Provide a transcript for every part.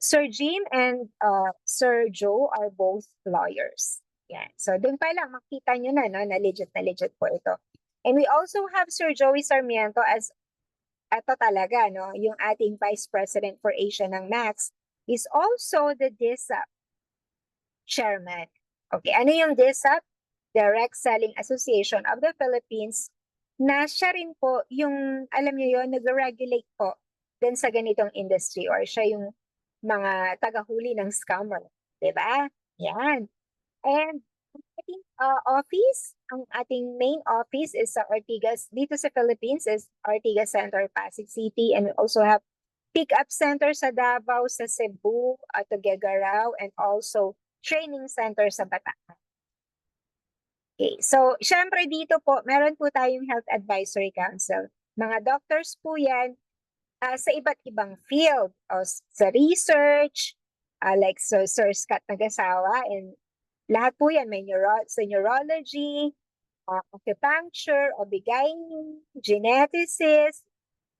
Sir Jim and Sir Joe are both lawyers. Yan. So doon pa lang makita nyo na na legit po ito. And we also have Sir Joey Sarmiento as ito talaga, no, yung ating Vice President for Asia ng MAX is also the DISAP chairman. Okay, ano yung DISAP? Direct Selling Association of the Philippines, na siya rin po yung, alam niyo yun, nag-regulate po din sa ganitong industry or siya yung mga tagahuli ng scammer. Diba? Yan. And ating office, ang ating main office is sa Ortigas, dito sa Philippines is Ortigas Center, Pasig City, and we also have pick-up center sa Davao, sa Cebu, at Tuguegarao, and also training center sa Bataan. Okay, so syempre dito po, meron po tayong Health Advisory Council. Mga doctors po yan sa iba't ibang field, o sa research, like Sir Scott Nagasawa, and lahat po yan, may sa neurology, acupuncture, OB-GYN, geneticist,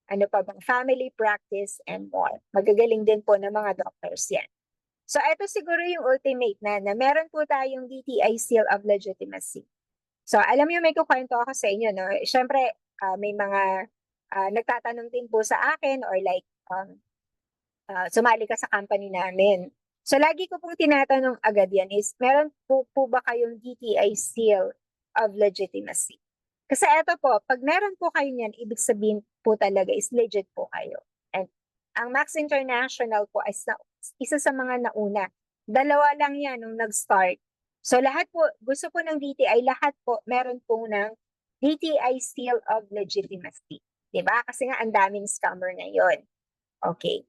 ano pa bang family practice, and more. Magagaling din po ng mga doctors yan. So ito siguro yung ultimate na meron po tayong DTI Seal of Legitimacy. So alam niyo, may kukwento ako sa inyo, no? Siyempre, may mga nagtatanong din po sa akin or like, sumali ka sa company namin. So lagi ko pong tinatanong agad yan is, meron po ba kayong DTI Seal of Legitimacy? Kasi eto po, pag meron po kayo niyan, ibig sabihin po talaga is legit po kayo. And ang Max International po is isa sa mga nauna. Dalawa lang yan nung nag-start. So lahat po, gusto po ng DTI, lahat po meron po ng DTI Seal of Legitimacy. Diba? Kasi nga ang daming scammer ngayon. Okay.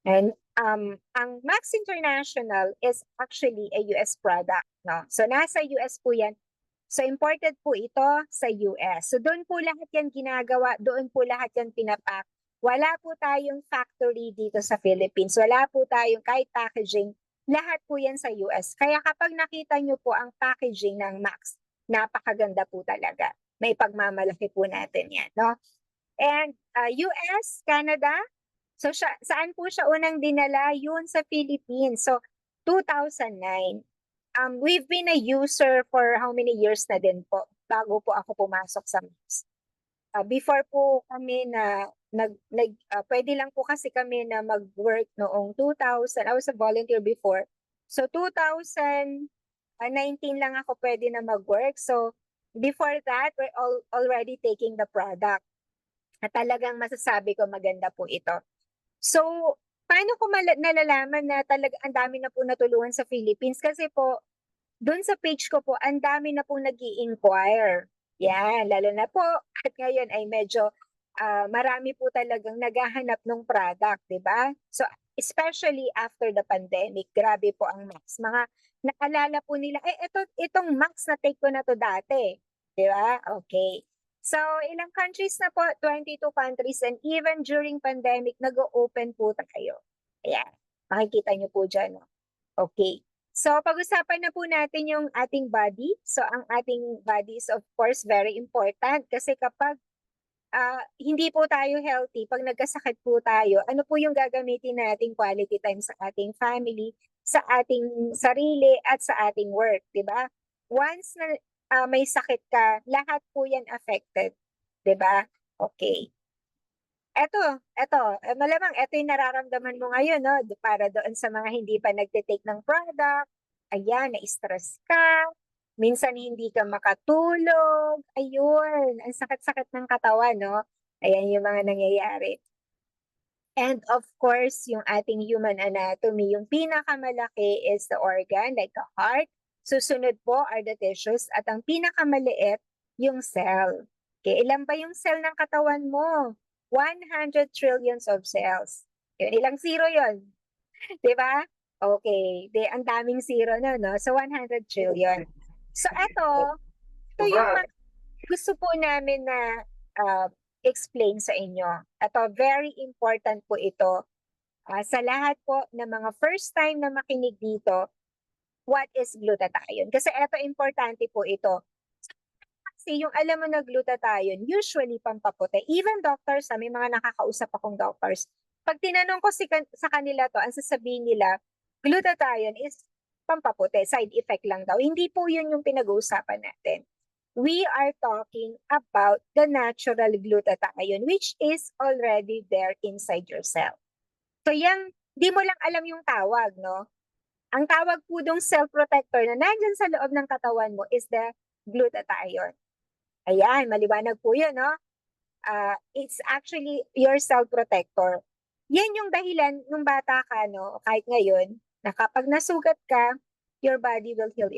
And ang Max International is actually a US product. No? So nasa US po yan. So imported po ito sa US. So doon po lahat yan ginagawa, doon po lahat yan pinapak. Wala po tayong factory dito sa Philippines. Wala po tayong kahit packaging. Lahat po yan sa US. Kaya kapag nakita nyo po ang packaging ng Max, napakaganda po talaga. May pagmamalaki po natin yan. No? And US, Canada, so saan po siya unang dinala? Yun sa Philippines. So 2009. We've been a user for how many years na din po bago po ako pumasok sa Max. Before po kami pwede lang po kasi kami na mag-work noong 2000. I was a volunteer before. So 2019 lang ako pwede na mag-work. So before that, we're already taking the product. At talagang masasabi ko maganda po ito. So, paano ko nalalaman na talaga ang dami na po natulungan sa Philippines? Kasi po, doon sa page ko po, ang dami na po nag-i-inquire. Yan, lalo na po, at ngayon ay medyo marami po talagang naghahanap ng product, di ba? So, especially after the pandemic, grabe po ang Max. Mga naalala po nila, itong Max na take ko na to dati. Di ba? Okay. So, ilang countries na po? 22 countries, and even during pandemic, nag-open po tayo. Ayan, makikita nyo po dyan. No? Okay. So, pag-usapan na po natin yung ating body. So, ang ating body is of course very important kasi kapag hindi po tayo healthy, pag nagkasakit po tayo, ano po yung gagamitin nating quality time sa ating family, sa ating sarili, at sa ating work, di ba? Once na may sakit ka, lahat po yan affected, di ba? Okay. Malamang ito yung nararamdaman mo ngayon, no? Para doon sa mga hindi pa nagtitake ng product, ayan, na-stress ka, minsan hindi ka makatulog, ayun, ang sakit-sakit ng katawan, no? Ayan yung mga nangyayari. And of course, yung ating human anatomy, yung pinakamalaki is the organ, like the heart. Susunod po are the tissues, at ang pinakamaliit, yung cell. Okay, ilan ba yung cell ng katawan mo? 100 trillions of cells. Yun, ilang zero yun? Di ba? Okay, ang daming zero na, no? So, 100 trillion. So, ito yung gusto po namin na explain sa inyo. Ito, very important po ito. Sa lahat po ng mga first time na makinig dito, what is glutathione? Kasi ito, importante po ito. Kasi yung alam mo na glutathione, usually pampaputi. Even doctors, may mga nakakausap akong doctors, Pag tinanong ko sa kanila to, ang sasabihin nila, glutathione is pampaputi, side effect lang daw. Hindi po yun yung pinag-uusapan natin. We are talking about the natural glutathione, which is already there inside your cell. So yan, di mo lang alam yung tawag, no? Ang tawag po dong cell protector na nandyan sa loob ng katawan mo is the glutathione. Ayan, maliwanag po yun, no? It's actually your cell protector. Yan yung dahilan nung bata ka, no? Kahit ngayon, na kapag nasugat ka, your body will heal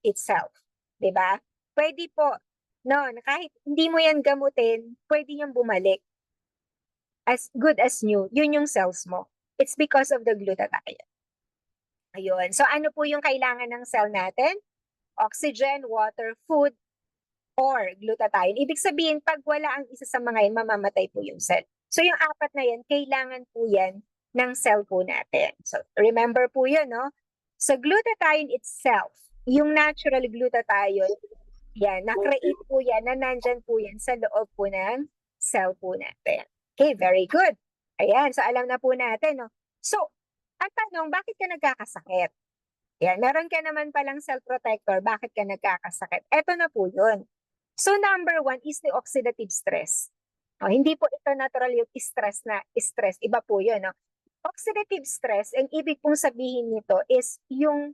itself. Diba? Pwede po, no, kahit hindi mo yan gamutin, pwede yung bumalik. As good as new. Yun yung cells mo. It's because of the glutathione. Ayun. So ano po yung kailangan ng cell natin? Oxygen, water, food, or glutathione. Ibig sabihin, pag wala ang isa sa mga yan, mamamatay po yung cell. So yung apat na yan, kailangan po yan ng cell po natin. So remember po yun, no? So glutathione itself, yung natural glutathione, yan, na-create po yan, na nandyan po yan sa loob po ng cell po natin. Okay, very good. Ayan, so alam na po natin, no? So, ang tanong, bakit ka nagkakasakit? Yan, meron ka naman palang cell protector, bakit ka nagkakasakit? Ito na po yun. So number 1 is the oxidative stress. Hindi po ito natural yung stress na stress. Iba po yun. No? Oxidative stress, ang ibig pong sabihin nito is yung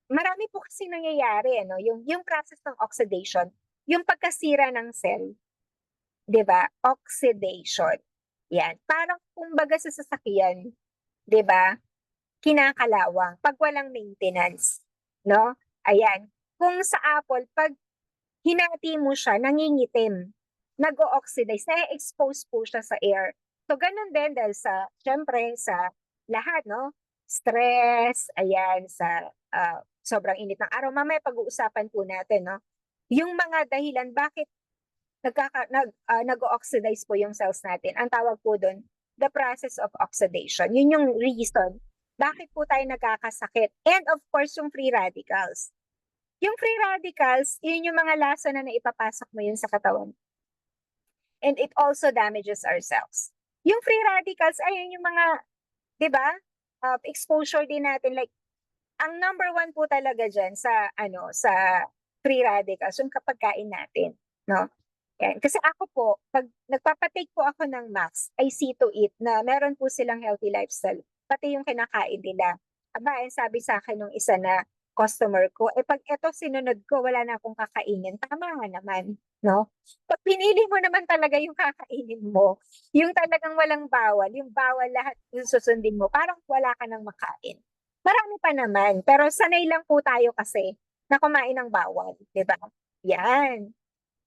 marami po kasi nangyayari. No? Yung process ng oxidation, yung pagkasira ng cell. Diba? Oxidation. Yan. Parang kumbaga sa sasakyan. Diba? Kinakalawang. Pag walang maintenance. No? Ayan. Kung sa Apple, pag hinati mo siya, nangingitim, nag-o-oxidize, na-expose po siya sa air. So, ganun din dahil sa, syempre, sa lahat, no? Stress, ayan, sa sobrang init ng araw. Mamaya pag-uusapan po natin, no? Yung mga dahilan, bakit nag-o-oxidize po yung cells natin. Ang tawag po doon, the process of oxidation. Yun yung reason, bakit po tayo nagkakasakit. And of course, yung free radicals. Yung free radicals, yun yung mga lason na naipapasok mo yun sa katawan. And it also damages our cells. Yung free radicals, ayun yung mga, di ba, exposure din natin. Like, ang number 1 po talaga dyan sa, sa free radicals, yung kapagkain natin. No? Yan. Kasi ako po, pag nagpapatake po ako ng Max, I see to it na meron po silang healthy lifestyle. Pati yung kinakain nila. Aba, sabi sa akin nung isa na customer ko, pag eto sinunod ko, wala na akong kakainin. Tama nga naman, no? Pag pinili mo naman talaga yung kakainin mo, yung talagang walang bawal, yung bawal lahat yung susundin mo, parang wala ka nang makain. Marami pa naman, pero sanay lang po tayo kasi na kumain ng bawal, di ba? Yan.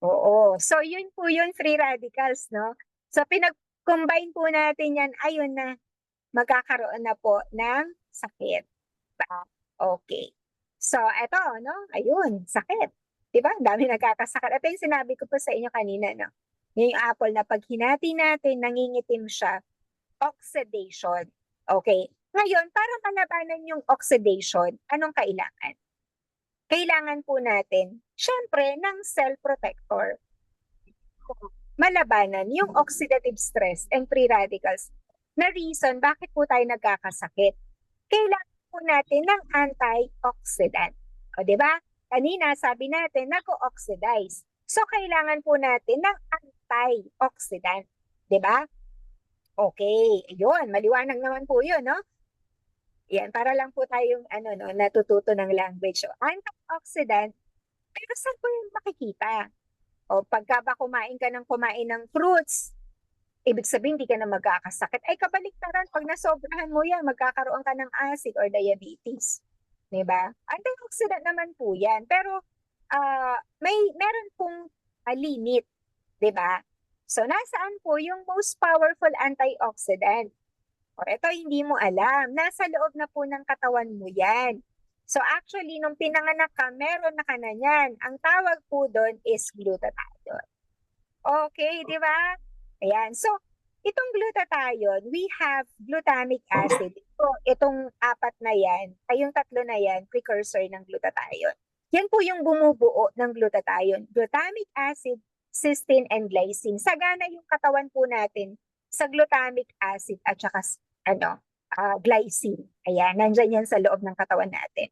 Oo. So, yun po yun, free radicals, no? So, pinag-combine po natin yan, ayun na, magkakaroon na po ng sakit. Okay. So, eto, no? Ayun, sakit. Diba? Dami nagkakasakit. Ito yung sinabi ko po sa inyo kanina, no? Yung apple na pag hinati natin, nangingitim siya, oxidation. Okay. Ngayon, para malabanan yung oxidation, anong kailangan? Kailangan po natin, syempre, ng cell protector. Malabanan yung oxidative stress and free radicals na reason bakit po tayo nagkakasakit. Kailangan po natin ng antioxidant. O, di ba? Kanina, sabi natin, nag-oxidize. So, kailangan po natin ng antioxidant. Di ba? Okay. Ayun, maliwanag naman po yun, no? Yan, para lang po tayong natututo ng language. So, antioxidant, pero saan po yung makikita? O, pagka ba kumain ng fruits, ibig sabihin, hindi ka na magkakasakit. Ay, kabaliktaran, pag nasobrahan mo yan, magkakaroon ka ng acid or diabetes. Diba? Antioxidant naman po yan. Pero, meron pong limit. Diba? So, nasaan po yung most powerful antioxidant? O, ito hindi mo alam. Nasa loob na po ng katawan mo yan. So, actually, nung pinanganak ka, meron na ka na yan. Ang tawag po doon is glutathione. Okay, di ba? Ayan. So, itong glutathione, we have glutamic acid. So, itong apat na yan, ay yung tatlo na yan, precursor ng glutathione. Yan po yung bumubuo ng glutathione. Glutamic acid, cysteine, and glycine. Sagana yung katawan po natin sa glutamic acid at saka glycine. Ayan, nandyan yan sa loob ng katawan natin.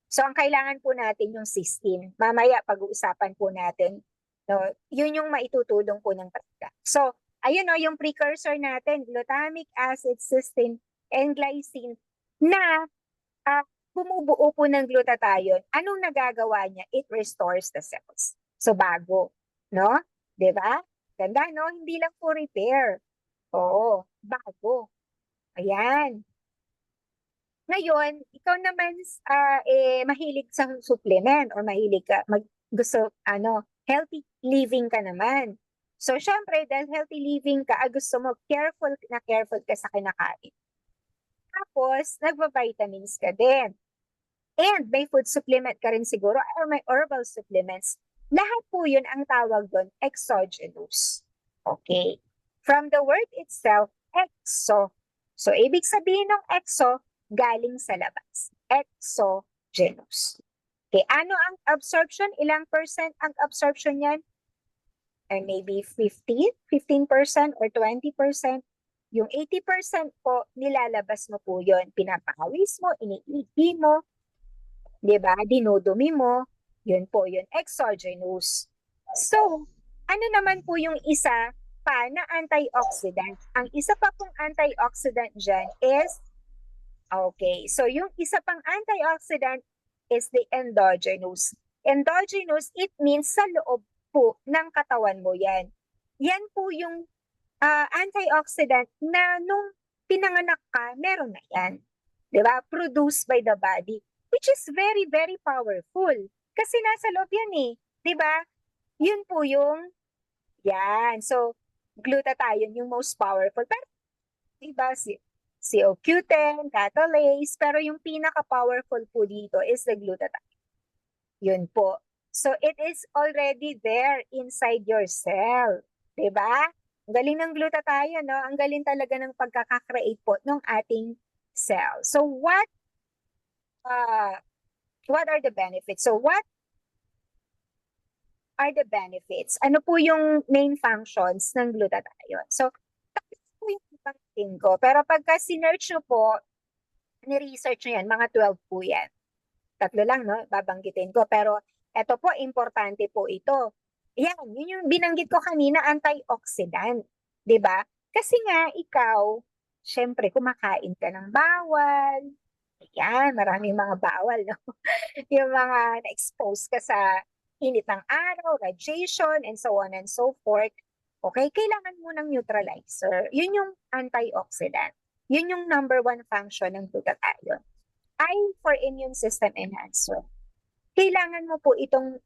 So, ang kailangan po natin yung cysteine. Mamaya, pag-uusapan po natin, no, yun yung maitutulong po ng talaga. So, ayun, no, yung precursor natin, glutamic acid, cysteine, and glycine, na bumubuo po ng glutathione. Anong nagagawa niya? It restores the cells. So, bago. No? Diba? Ganda, no? Hindi lang po repair. Oo, bago. Ayan. Ngayon, ikaw naman mahilig sa supplement or mahilig ka gusto healthy living ka naman. So syempre dahil healthy living ka, gusto mo careful ka sa kinakain. Tapos nagva-vitamins ka din. And may food supplement ka rin siguro or may herbal supplements. Lahat po 'yun ang tawag doon exogenous. Okay. From the word itself, exo. So ibig sabihin ng exo, galing sa labas. Exogenous. Okay, ano ang absorption? Ilang percent ang absorption niyan? And maybe 15% or 20%. Yung 80% po, nilalabas mo po yun. Pinapawis mo, iniihi mo, di ba? Dinudumi mo. Yun po, yun. Exogenous. So, ano naman po yung isa pa na antioxidant? Ang isa pa pong antioxidant dyan is okay. So, yung isa pang antioxidant is the endogenous. Endogenous, it means sa loob po ng katawan mo yan. Yan po yung antioxidant na nung pinanganak ka, meron na yan. Diba? Produced by the body. Which is very, very powerful. Kasi nasa loob yan eh. Diba? Yun po yung, yan. So, glutathione yung most powerful. Pero, diba, CoQ10, catalase, pero yung pinaka-powerful po dito is the glutathione. Yun po. So, it is already there inside your cell. Diba? Ang galing ng glutathione, no? Ang galing talaga ng pagkakakreate po ng ating cell. So, what are the benefits? So, what are the benefits? Ano po yung main functions ng glutathione? So, po yung pangtin ko. Pero pagka sinerch nyo po, ni-research nyo yan, mga 12 po yan. Tatlo lang, no? Babanggitin ko. Pero eto po, importante po ito. Yan, yun yung binanggit ko kanina, antioxidant. 'Di ba? Kasi nga, ikaw, syempre, kumakain ka ng bawal. Yan, maraming mga bawal, no? Yung mga na-expose ka sa init ng araw, radiation, and so on and so forth. Okay, kailangan mo ng neutralizer. Yun yung antioxidant. Yun yung number one function ng glutathione. Ay for immune system enhancer. Kailangan mo po itong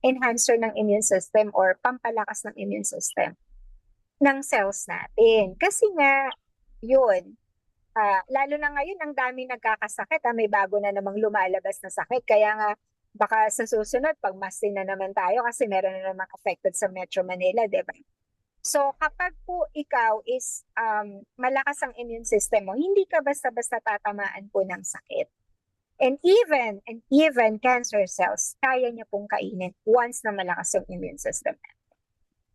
enhancer ng immune system or pampalakas ng immune system ng cells natin. Kasi nga, yun, lalo na ngayon, ang dami nagkakasakit. May bago na namang lumalabas na sakit. Kaya nga, baka sa susunod, pagmasin na naman tayo kasi meron na namang affected sa Metro Manila, di ba? So, kapag po ikaw is malakas ang immune system mo, hindi ka basta-basta tatamaan po ng sakit. And even cancer cells, kaya niya pong kainin once na malakas ang immune system.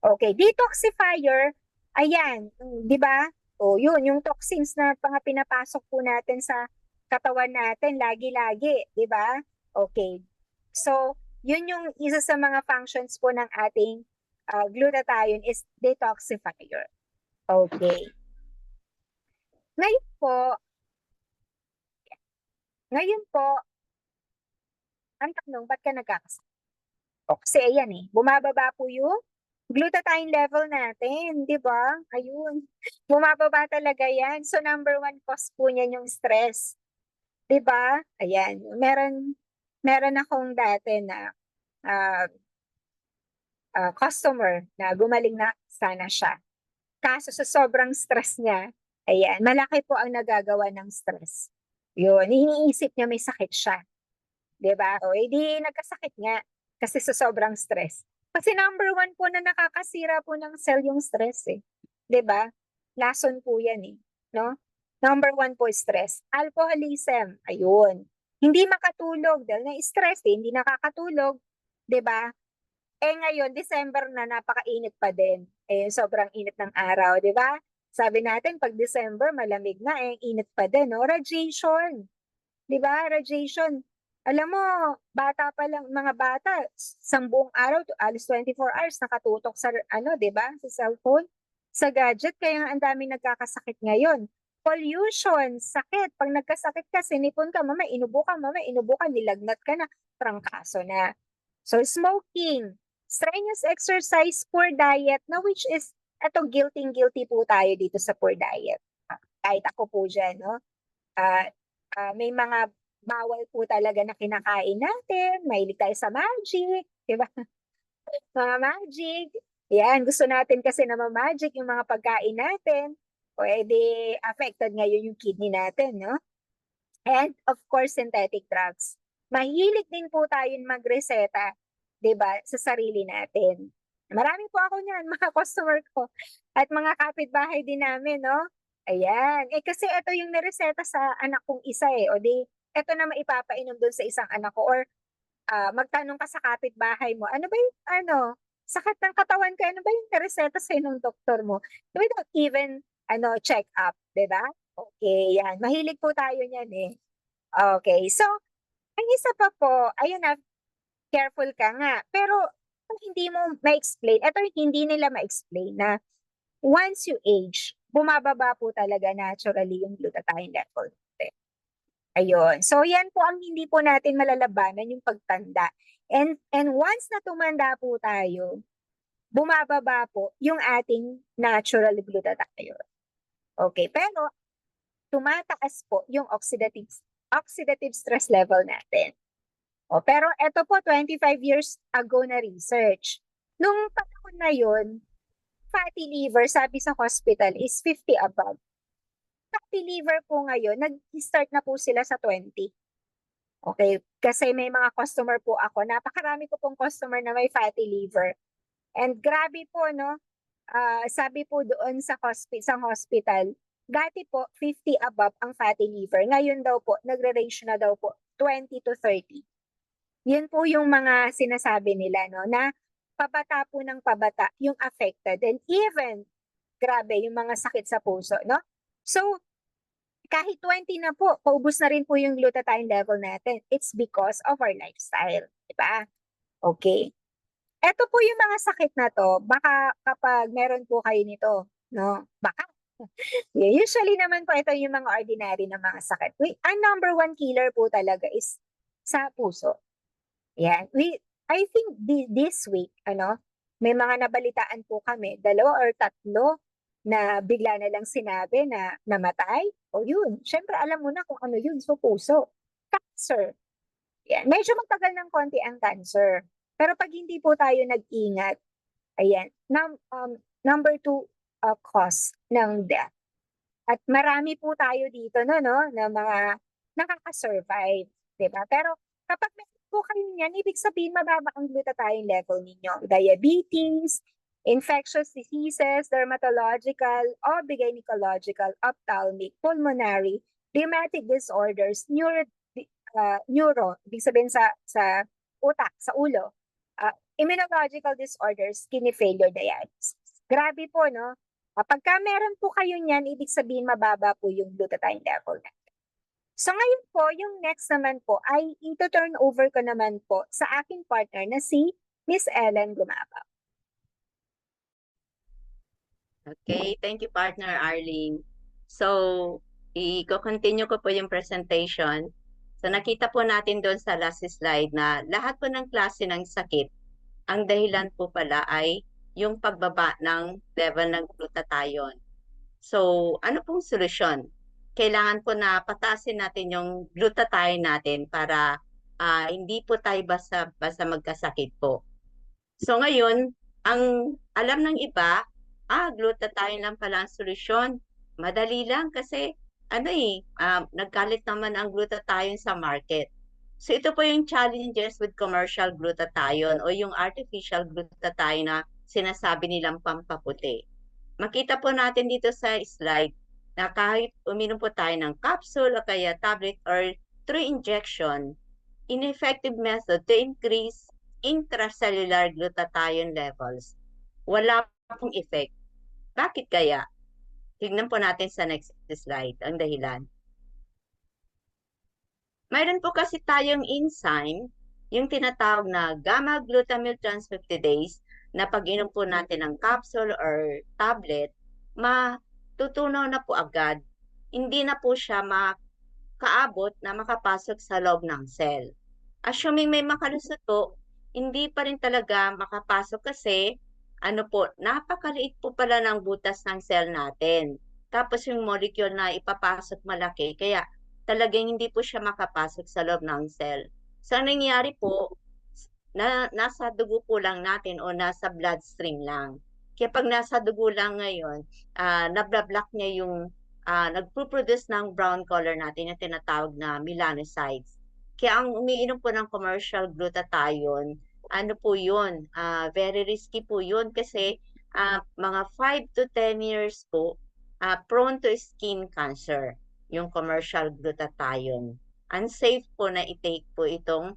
Okay, detoxifier, ayan, di ba? O yun, yung toxins na pinapasok po natin sa katawan natin lagi-lagi, di ba? Okay. So, yun yung isa sa mga functions po ng ating glutathione is detoxifier. Okay. Ngayon po, ang tanong, ba't ka nagkakasakit? Kasi ayan bumababa po yung glutathione level natin, di ba? Ayun, bumababa talaga yan. So, number one cause po niyan yung stress. Di ba? Ayan, meron akong dati na customer na gumaling na sana siya. Kaso sa sobrang stress niya, ayan, malaki po ang nagagawa ng stress. Yun, iniisip niya may sakit siya. Diba? O, edi nagkasakit nga kasi sa sobrang stress. Kasi number one po na nakakasira po ng cell yung stress eh. Diba? Lason po yan eh. No? Number one po stress. Alcoholism, ayun. Hindi makatulog dahil na-stress eh, hindi nakakatulog. Diba? Eh ngayon, December na, napakainit pa din. sobrang init ng araw, di ba? Sabi natin, pag December, malamig na, init pa din, no? Radiation, di ba? Radiation. Alam mo, bata pa lang, mga bata, isang buong araw, alos 24 hours, nakatutok sa, di ba? Sa cellphone, sa gadget, kaya nga ang daming nagkakasakit ngayon. Pollution, sakit. Pag nagkasakit ka, sinipon ka, mama, inubo ka, nilagnat ka na, trangkaso na. So, smoking, strenuous exercise, poor diet, na which is, eto, guilty po tayo dito sa poor diet. Kahit ako po dyan, no? May mga bawal po talaga na kinakain natin, mahilig tayo sa magic, di ba? Mga magic. Yan, gusto natin kasi na ma-magic yung mga pagkain natin. O edi affected ngayon yung kidney natin, no? And of course, synthetic drugs. Mahilig din po tayo magreseta, 'di ba, sa sarili natin. Marami po ako niyan, mga customer ko at mga kapitbahay din namin, no? Ayan. Kasi ito yung nireseta sa anak kong isa o di ito na maipapainom doon sa isang anak ko or magtanong ka sa kapitbahay mo, ano ba yung sakit ng katawan ko, ano ba yung nireseta sa ng doktor mo? Without even check up, 'di ba? Okay, yan. Mahilig po tayo niyan Okay. So, ang isa pa po, ayun na, careful ka nga. Pero kung hindi mo ma-explain, ito hindi nila ma-explain na once you age, bumababa po talaga naturally yung glutathione level. Ayun. So, yan po ang hindi po natin malalabanan yung pagtanda. And once na tumanda po tayo, bumababa po yung ating natural glutathione. Okay, pero tumataas po yung oxidative stress level natin. Pero ito po, 25 years ago na research. Nung panahon na yun, fatty liver, sabi sa hospital, is 50 above. Fatty liver po ngayon, nag-start na po sila sa 20. Okay, kasi may mga customer po ako, napakarami ko pong customer na may fatty liver. And grabe po, no? Sabi po doon sa hospital, dati po 50 above ang fatty liver. Ngayon daw po, nagre-range na daw po 20 to 30. Yun po yung mga sinasabi nila, no? Na pabata po ng pabata yung affected. And even, grabe, yung mga sakit sa puso, no? So, kahit 20 na po, paubos na rin po yung glutathione level natin. It's because of our lifestyle. Diba? Okay. Ito po yung mga sakit na to, baka kapag meron po kayo nito, no? Baka. Usually naman po ito yung mga ordinary na mga sakit. Ang number one killer po talaga is sa puso. Yan. I think this week, may mga nabalitaan po kami, 2 or 3 na bigla na lang sinabi na namatay. O yun, syempre alam mo na kung ano yun, so puso. Cancer. Yan. Medyo matagal ng konti ang cancer. Pero pag hindi po tayo nag-ingat, ayan, number 2 cause ng death. At marami po tayo dito na mga nakaka-survive, 'di ba? Pero kapag meron po kayo niyan, ibig sabihin mababa ang glutathione level ninyo. Diabetes, infectious diseases, dermatological, obgynecological, ophthalmic, pulmonary, rheumatic disorders, ibig sabihin sa utak, sa ulo, immunological disorders, kidney failure, dialysis. Grabe po, no? Pagka meron po kayo niyan, ibig sabihin mababa po yung glutathione level natin. So ngayon po, yung next naman po ay ito-turn over ko naman po sa aking partner na si Miss Ellen Gumabaw. Okay, thank you partner Arlene. So, i-continue ko po yung presentation. So nakita po natin doon sa last slide na lahat po ng klase ng sakit, ang dahilan po pala ay yung pagbaba ng level ng glutathione. So, ano pong solusyon? Kailangan po na pataasin natin yung glutathione natin para hindi po tayo basta magkasakit po. So ngayon, ang alam ng iba, glutathione lang pala ang solusyon. Madali lang kasi nagkalit naman ang glutathione sa market. So ito po yung challenges with commercial glutathione o yung artificial glutathione na sinasabi nilang pampaputi. Makita po natin dito sa slide na kahit uminom po tayo ng capsule o kaya tablet or through injection, ineffective method to increase intracellular glutathione levels. Wala pong effect. Bakit kaya? Tignan po natin sa next slide ang dahilan. Mayroon po kasi tayong enzyme, yung tinatawag na gamma glutamyl transcriptase, na pag inom po natin ng capsule or tablet, matutunaw na po agad. Hindi na po siya makaabot na makapasok sa loob ng cell. Assuming may makalusot po, hindi pa rin talaga makapasok kasi napakaliit po pala ng butas ng cell natin. Tapos yung molecule na ipapasok malaki, kaya talagang hindi po siya makapasok sa loob ng cell. So, ang nangyayari po, nasa dugo po lang natin o nasa bloodstream lang. Kaya pag nasa dugo lang ngayon, nabla-block niya yung nagpo-produce ng brown color natin yung tinatawag na melanocytes. Kaya ang umiinom po ng commercial glutathione, po yun, very risky po yun kasi mga 5 to 10 years po, prone to skin cancer yung commercial glutathione. Unsafe po na i-take po itong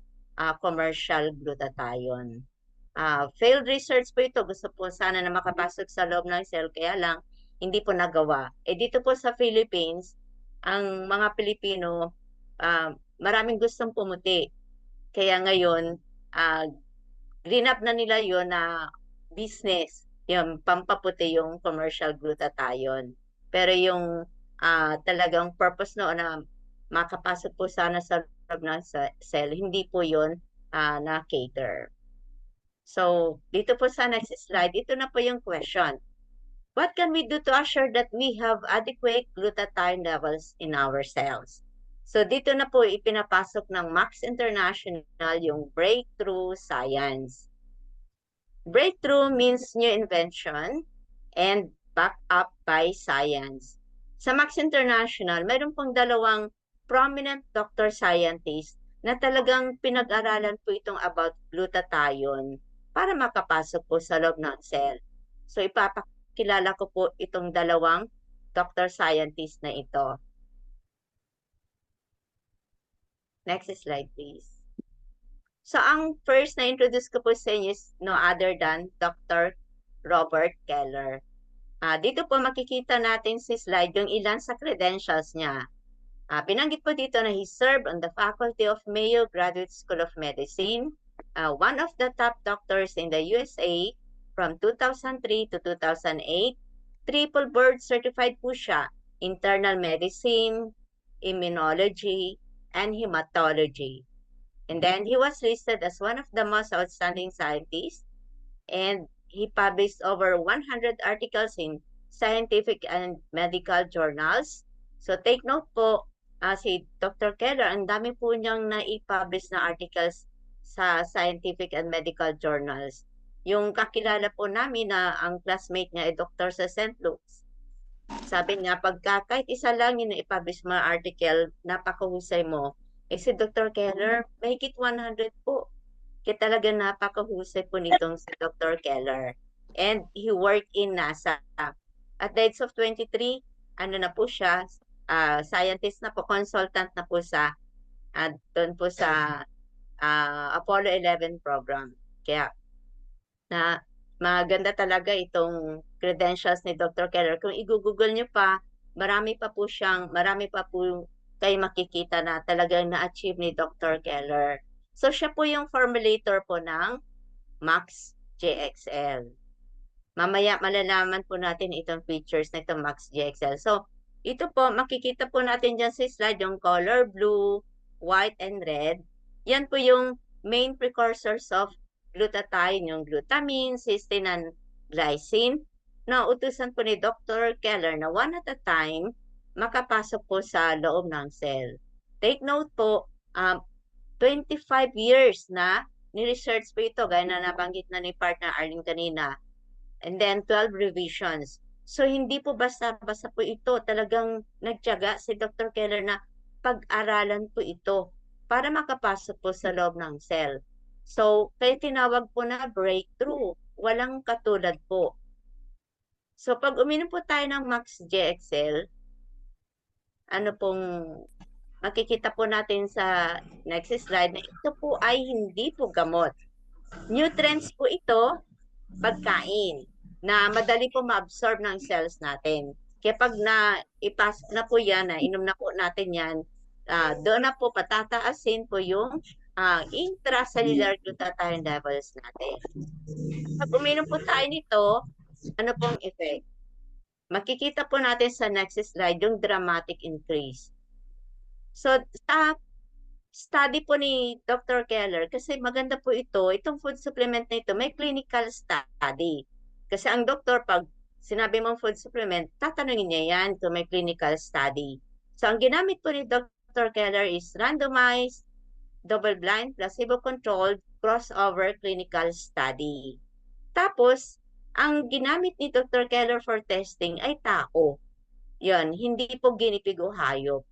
commercial glutathione. Failed research po ito. Gusto po sana na makapasok sa loob ng cell, kaya lang hindi po nagawa. Dito po sa Philippines, ang mga Pilipino, maraming gustong pumuti. Kaya ngayon, up na nila yon na business, yung pampaputi yung commercial glutathione. Pero yung talagang purpose na makapasok po sana sa loob ng cell, hindi po yun na-cater. So, dito po sa next slide, ito na po yung question. What can we do to assure that we have adequate glutathione levels in our cells? So, dito na po ipinapasok ng Max International yung breakthrough science. Breakthrough means new invention and backed up by science. Sa Max International, mayroon pong dalawang prominent doctor scientists na talagang pinag-aralan po itong about glutathione para makapasok po sa loob ng cell. So ipapakilala ko po itong dalawang doctor scientist na ito. Next slide, please. So ang first na introduce ko po sa inyo is no other than Dr. Robert Keller. Dito po makikita natin sa slide yung ilan sa credentials niya. Binanggit po dito na he served on the faculty of Mayo Graduate School of Medicine, one of the top doctors in the USA from 2003 to 2008. Triple board certified po siya, internal medicine, immunology, and hematology. And then he was listed as one of the most outstanding scientists, and he published over 100 articles in scientific and medical journals. So take note po, si Dr. Keller, ang dami po niyang na-publish na articles sa scientific and medical journals. Yung kakilala po namin na ang classmate niya ay Dr. sa St. Luke's. Sabi niya, pagka kahit isa lang yung na-publish mga article, napakahusay mo. Si Dr. Keller, mahigit 100 po. Kaya talaga napakahusay po nitong si Dr. Keller. And he worked in NASA. At the age of 23, na po siya, scientist na po, consultant na po doon po sa Apollo 11 program. Kaya maganda talaga itong credentials ni Dr. Keller. Kung i-google nyo pa, marami pa po kayo makikita na talagang na-achieve ni Dr. Keller. So, siya po yung formulator po ng Max GXL. Mamaya malalaman po natin itong features na itong Max GXL. So, ito po, makikita po natin dyan sa slide yung color blue, white, and red. Yan po yung main precursors of glutathione, yung glutamine, cysteine, and glycine. Nautusan po ni Dr. Keller na one at a time makapasok po sa loob ng cell. Take note po, 25 years na ni-research po ito, gaya na nabanggit na ni partner Arlene kanina. And then 12 revisions. So hindi po basta-basta po ito. Talagang nagtiyaga si Dr. Keller na pag-aralan po ito para makapasok po sa loob ng cell. So, kaya tinawag po na breakthrough. Walang katulad po. So, pag uminom po tayo ng Max GXL, makikita po natin sa next slide na ito po ay hindi po gamot. Nutrients po ito, pagkain. na madali po ma-absorb ng cells natin. Kaya pag ipasok na po yan, inom na po natin yan, doon na po patataasin po yung intracellular glutathione levels natin. Pag uminom po tayo nito, ano pong effect? Makikita po natin sa next slide yung dramatic increase. So, sa study po ni Dr. Keller, kasi maganda po itong food supplement na ito, may clinical study. Kasi ang doktor, pag sinabi mong food supplement, tatanungin niya yan kung may clinical study. So, ang ginamit po ni Dr. Keller is randomized, double-blind, placebo-controlled, crossover clinical study. Tapos, ang ginamit ni Dr. Keller for testing ay tao. Yan, hindi po ginipig o hayop.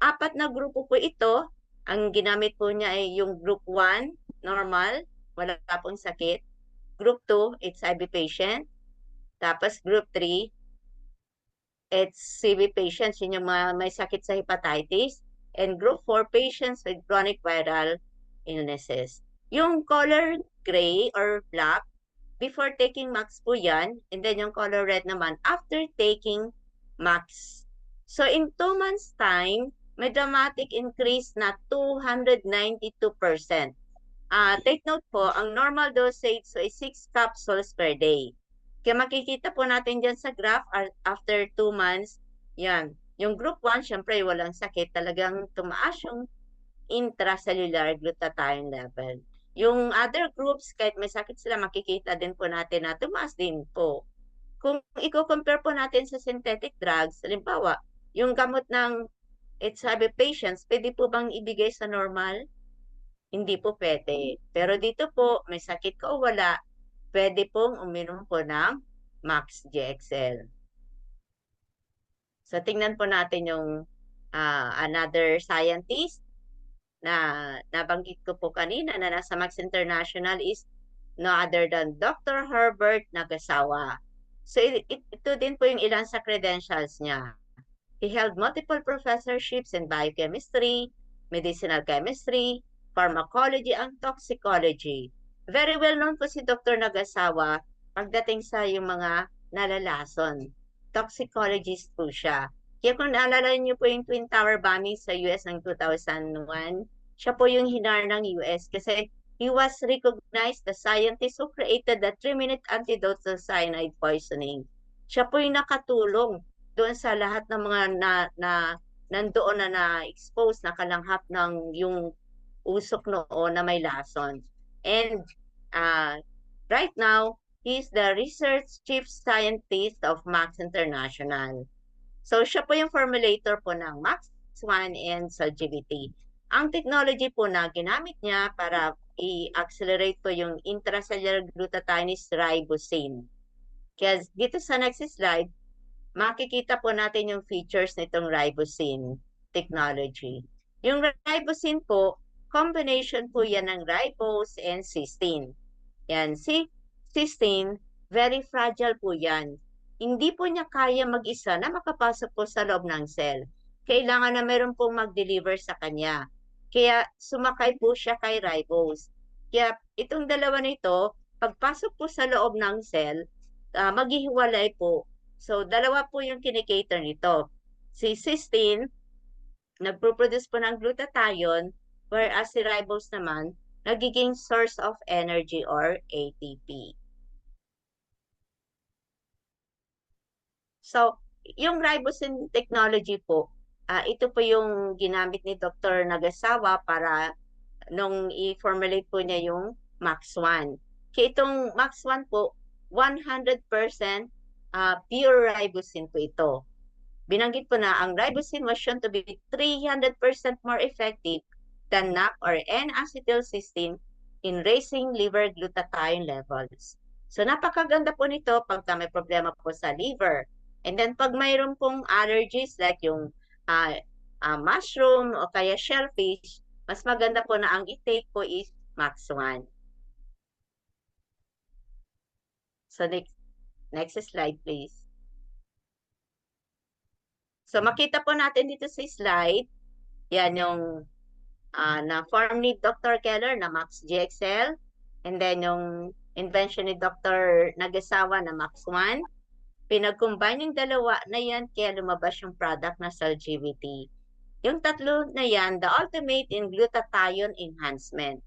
4 na grupo po ito. Ang ginamit po niya ay yung group 1, normal, wala pong sakit. Group 2, HIV patient. Tapos group 3, HCV patients, yun yung mga may sakit sa hepatitis. And group 4, patients with chronic viral illnesses. Yung color gray or black, before taking max po yan. And then yung color red naman, after taking max. So in 2 months time, may dramatic increase na 292%. Take note po, ang normal dosage so is 6 capsules per day. Kaya makikita po natin dyan sa graph after 2 months, yan. Yung group 1, syempre walang sakit, talagang tumaas yung intracellular glutathione level. Yung other groups, kahit may sakit sila, makikita din po natin na tumaas din po. Kung i-compare po natin sa synthetic drugs, halimbawa, yung gamot ng HIV patients, pwede po bang ibigay sa normal? Hindi po pwede. Pero dito po, may sakit ka o wala, pwede pong uminom po ng Max GXL. So, tingnan po natin yung another scientist na nabanggit ko po kanina na nasa Max International is no other than Dr. Herbert Nagasawa. So, ito din po yung ilan sa credentials niya. He held multiple professorships in biochemistry, medicinal chemistry, pharmacology, and toxicology. Very well known po si Dr. Nagasawa pagdating sa yung mga nalalason. Toxicologist po siya. Kaya kung naalala niyo po yung Twin Tower bombing sa US ng 2001, siya po yung hinar ng US kasi he was recognized the scientist who created the 3-minute antidote to cyanide poisoning. Siya po yung nakatulong doon sa lahat ng mga nandoon na na-expose, nakalanghap ng yung usok noon na may lason. And right now, he's the research chief scientist of Max International. So, siya po yung formulator po ng Max1 and Solgivity. Ang technology po na ginamit niya para i-accelerate po yung intracellular glutathione is ribosine. Kaya dito sa next slide, makikita po natin yung features nitong ribosine technology. Yung ribosine po, combination po yan ng ribose and cysteine. Yan, si cysteine, very fragile po yan. Hindi po niya kaya mag-isa na makapasok po sa loob ng cell. Kailangan na meron pong mag-deliver sa kanya. Kaya sumakay po siya kay ribose. Kaya itong dalawa nito, pagpasok po sa loob ng cell, maghihiwalay po. So, dalawa po yung kinikater nito. Si cysteine, nagpo-produce po ng glutathione, whereas si ribose naman, nagiging source of energy or ATP. So, yung ribosine technology po, ito po yung ginamit ni Dr. Nagasawa para nung i-formulate po niya yung Max1. Kaya itong Max1 po, 100% pure ribosine po ito. Binanggit po na ang ribosine was shown to be 300% more effective than NAC or N-acetylcysteine in raising liver glutathione levels. So napakaganda po nito pagka may problema po sa liver. And then pag mayroon pong allergies like yung mushroom o kaya shellfish, mas maganda po na ang i-take po is Max1. So next slide please. So makita po natin dito sa slide, yan yung na form ni Dr. Keller na Max GXL, and then yung invention ni Dr. Nagasawa na Max 1. Pinag-combine yung dalawa na yan kaya lumabas yung product na Celgivity. Yung tatlo na yan, the ultimate in glutathione enhancement.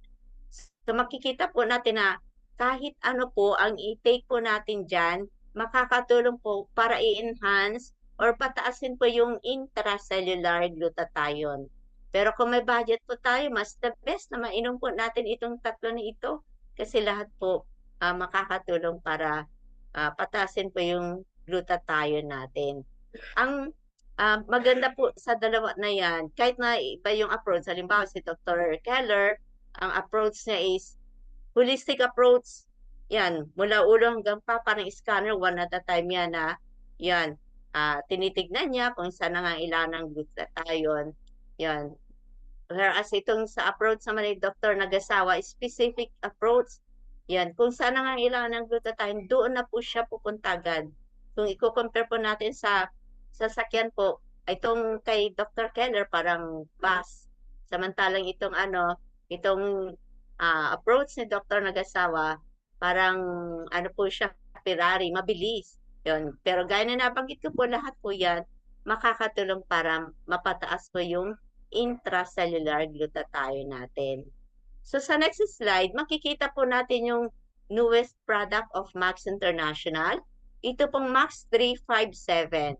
So makikita po natin na kahit ano po ang i-take po natin dyan, makakatulong po para i-enhance or pataasin po yung intracellular glutathione. Pero kung may budget po tayo, mas the best na mainom po natin itong tatlo na ito kasi lahat po makakatulong para pataasin po yung glutathione natin. Ang maganda po sa dalawa na yan, kahit na iba yung approach, halimbawa si Dr. Keller, ang approach niya is holistic approach. Yan, mula ulo hanggang pa, parang scanner, one at a time yan na, yan, tinitignan niya kung saan nangangailangan ng glutathione. Yan. Whereas itong sa approach naman ni Dr. Nagasawa, specific approach, yan, kung saan nangangailangan ng glutathione, doon na po siya pupunta agad. Kung i-compare po natin sa sasakyan po, itong kay Dr. Keller parang bus. Samantalang itong approach ni Dr. Nagasawa, parang ano po siya, Ferrari, mabilis. Yun. Pero gaya na nabanggit ko po, lahat po yan makakatulong para mapataas po yung intracellular glutathione natin. So sa next slide, makikita po natin yung newest product of Max International. Ito pong Max 357.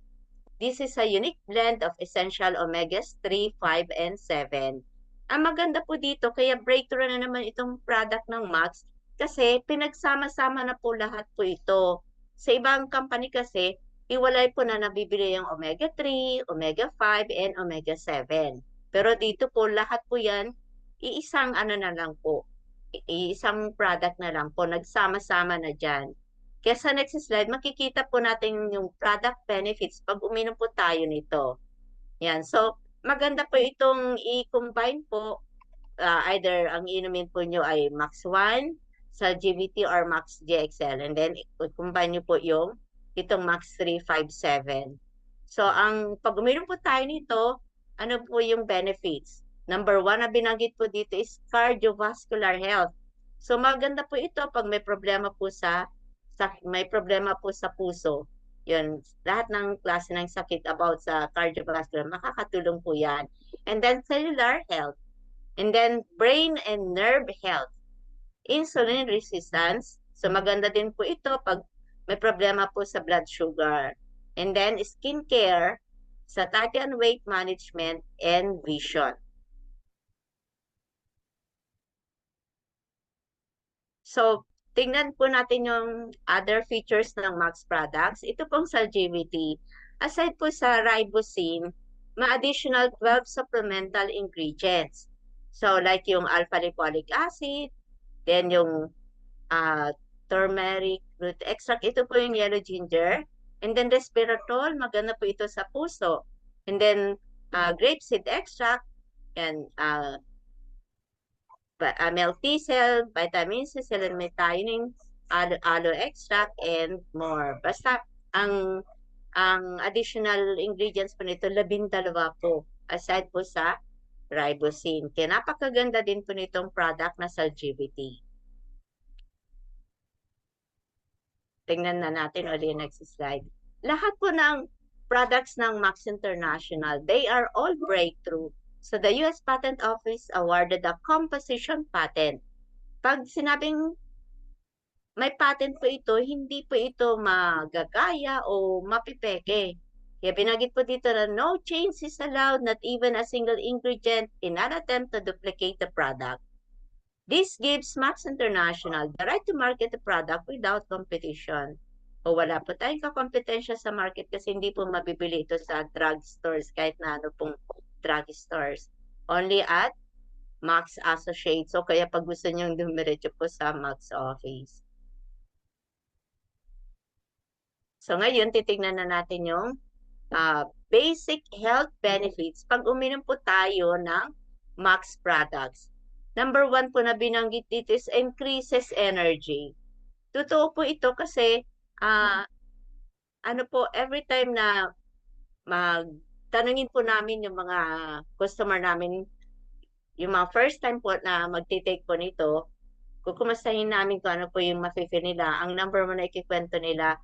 This is a unique blend of essential omegas 3, 5, and 7. Ang maganda po dito, kaya breakthrough na naman itong product ng Max kasi pinagsama-sama na po lahat po ito. Sa ibang company kasi, iwalay po na nabibili yung omega 3, omega 5, and omega 7. Pero dito po, lahat po yan, iisang ano na lang po, iisang product na lang po, nagsama-sama na dyan. Kaya sa next slide, makikita po natin yung product benefits pag uminom po tayo nito. Yan. So, maganda po itong i-combine po. Either ang inumin po nyo ay Max 1, sa GVT or Max GXL. And then, i-combine nyo po yung itong Max 357. So, pag uminom po tayo nito, ano po yung benefits? Number 1 na binanggit po dito is cardiovascular health. So, maganda po ito pag may problema po sa puso. Yun, lahat ng klase ng sakit about sa cardiovascular, makakatulong po yan. And then cellular health. And then brain and nerve health. Insulin resistance. So maganda din po ito pag may problema po sa blood sugar. And then skin care, satiety and weight management, and vision. So, tingnan po natin yung other features ng Max products. Ito pong Celgivity. Aside po sa ribosine, may additional 12 supplemental ingredients. So, like yung alpha-lipoic acid, then yung turmeric root extract. Ito po yung yellow ginger. And then resveratrol, maganda po ito sa puso. And then grapeseed extract, and milk thistle, vitamin C, selenmethionine, aloe extract, and more. Basta, ang additional ingredients po nito, 12 po, aside po sa ribosine. Kaya napakaganda din po nitong product na Celgivity. Tingnan na natin ulit next slide. Lahat po ng products ng Max International, they are all breakthrough. So the US Patent Office awarded a composition patent. Pag sinabing may patent po ito, hindi po ito magagaya o mapipeke. Kaya binanggit po dito na no change is allowed, not even a single ingredient in an attempt to duplicate the product. This gives Max International the right to market the product without competition. O wala po tayong kakompetensya sa market kasi hindi po mabibili ito sa drugstores kahit na ano pong drugstores. Only at Max Associates. So kaya pag gusto nyo dumiretso po sa Max office. So ngayon, titignan na natin yung basic health benefits pag uminom po tayo ng Max products. Number 1 po na binanggit dito is increases energy. Totoo po ito kasi every time na tanungin po namin yung mga customer namin, yung mga first time po na magtitake po nito, kukumustahin namin kung ano po yung mafe-feel nila. Ang number one na ikikwento nila,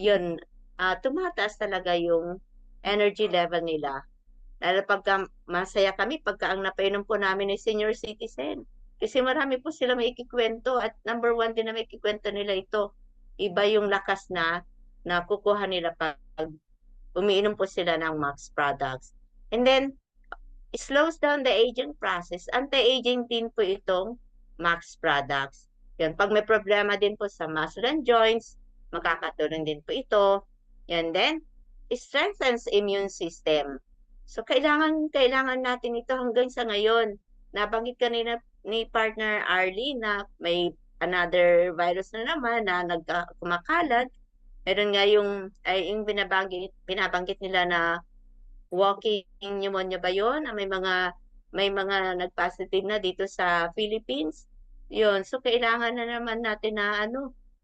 yun, tumataas talaga yung energy level nila. Lalo pagka masaya kami, pagka ang napainom po namin ay senior citizen. Kasi marami po sila may ikikwento at number one din na may ikikwento nila ito. Iba yung lakas na nakukuha nila pag umiinom po sila ng Max products. And then, slows down the aging process. Anti-aging din po itong Max products. Yan, pag may problema din po sa muscle and joints, makakatulong din po ito. Yan then, it strengthens immune system. So, kailangan natin ito hanggang sa ngayon. Nabanggit kanina ni partner Arlie na may another virus na naman na kumakalat. Meron nga yung binabanggit nila na walking pneumonia ba yun? May mga nag-positive na dito sa Philippines. Yun. So, kailangan na naman natin na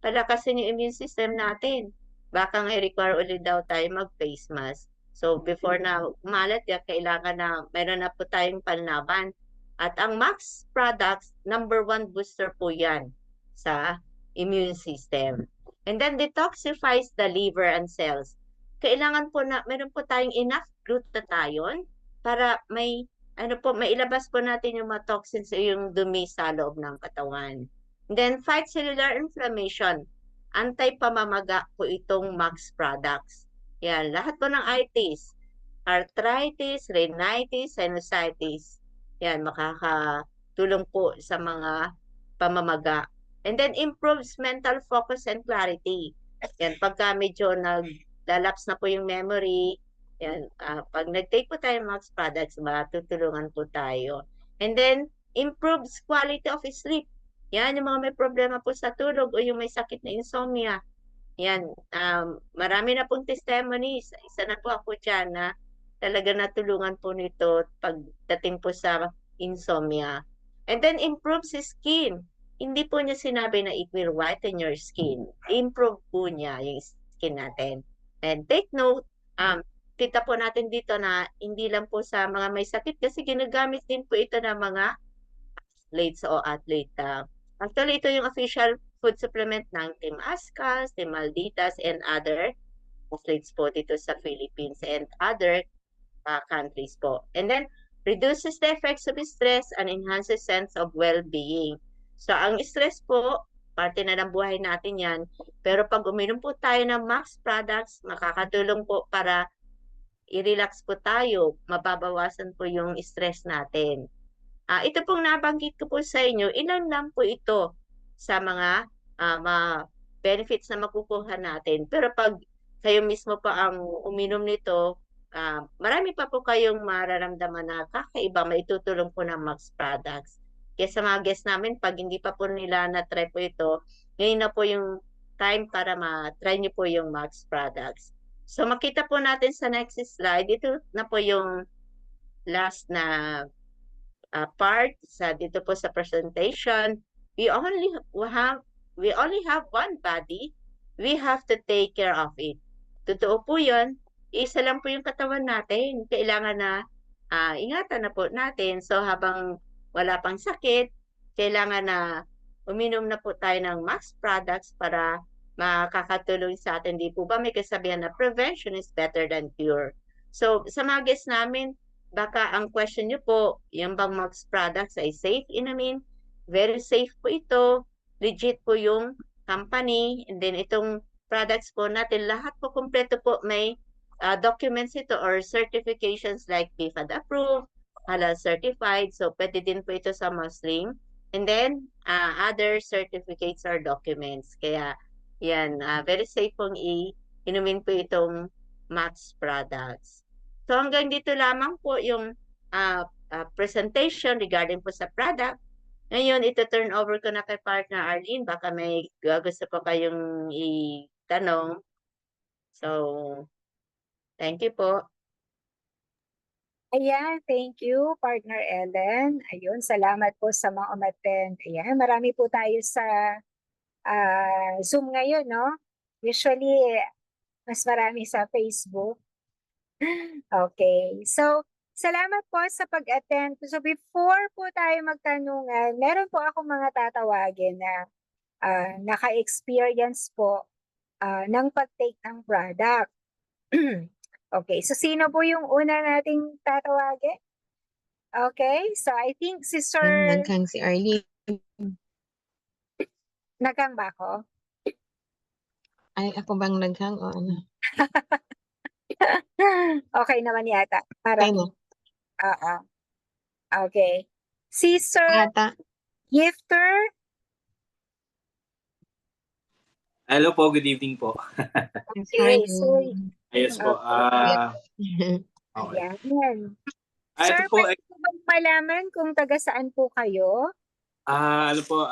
palakasin yung immune system natin. Baka nga require ulit daw tayo mag-face mask. So, before na umalat yan, kailangan na meron na po tayong panlaban. At ang Max products, number one booster po yan sa immune system. And then detoxifies the liver and cells. Kailangan po na meron po tayong enough glutathione para mailabas po natin yung mga toxins o yung dumi sa loob ng katawan. And then fight cellular inflammation. Anti-pamamaga po itong Max products. Yan, lahat po ng itis, arthritis, rhinitis, sinusitis. Yan, makakatulong po sa mga pamamaga. And then improves mental focus and clarity. Yan, pagka medyo lalapse na po yung memory, yan, pag nag-take po tayo ng Max products, matutulungan po tayo. And then, improves quality of sleep. Yan, yung mga may problema po sa tulog o yung may sakit na insomnia. Yan, marami na pong testimonies. Isa na po ako dyan na talaga natulungan po nito pagdating po sa insomnia. And then, improves skin. Hindi po niya sinabi na it will whiten your skin. Improve po niya yung skin natin. And take note, kita po natin dito na hindi lang po sa mga may sakit kasi ginagamit din po ito ng mga athletes o athlete. Actually, ito yung official food supplement ng Team Ascas, Team Malditas, and other athletes po dito sa Philippines and other countries po. And then, reduces the effects of stress and enhances sense of well-being. So, ang stress po, parte na ng buhay natin yan. Pero pag uminom po tayo ng Max products, makakatulong po para i-relax po tayo, mababawasan po yung stress natin. Ito pong nabanggit ko po sa inyo, ilan lang po ito sa mga benefits na makukuha natin. Pero pag kayo mismo pa ang uminom nito, marami pa po kayong mararamdaman na kakaiba, maitutulong po ng Max products. Kaya sa mga guests namin, pag hindi pa po nila na-try po ito, ngayon na po yung time para ma-try nyo po yung Max products. So makita po natin sa next slide, ito na po yung last na part dito po sa presentation. We only have one body. We have to take care of it. Totoo po 'yun. Isa lang po yung katawan natin. Kailangan na ingatan na po natin. So habang wala pang sakit, kailangan na uminom na po tayo ng Max products para makakatulong sa atin. Di po ba may kasabihan na prevention is better than cure. So sa mga guests namin, baka ang question nyo po, yung bang Max products ay safe inumin? Very safe po ito. Legit po yung company. And then itong products po natin, lahat po kompleto po may documents ito or certifications like BFAD approved, halal certified. So pwede din po ito sa Muslim. And then other certificates or documents. Kaya yan, very safe pong inumin po itong Max products. So hanggang dito lamang po yung presentation regarding po sa product. Ngayon, ito turn over ko na kay partner Arlene. Baka may gusto pa kayong itanong. So, thank you po. Ayan, thank you, partner Ellen. Ayun, salamat po sa mga umattend. Ayan, marami po tayo sa Zoom ngayon, no? Usually, mas marami sa Facebook. Okay, so Salamat po sa pag-attend. So before po tayo magtanungan, meron po ako mga tatawagin na naka-experience po ng pag-take ng product. Okay, so sino po yung una nating tatawagin? Okay, so I think si Sir Naghang si Arlene. Nagang ba ako? Ay, ako bang naghang o ano? Okay naman yata. Ay Parang, na. oo. Okay. Si Sir Ata. Gifter. Hello po, good evening po. Okay, so, Ayos po. Okay. ayan. Ito Sir, po, pwede po bang malaman kung taga saan po kayo? ano po,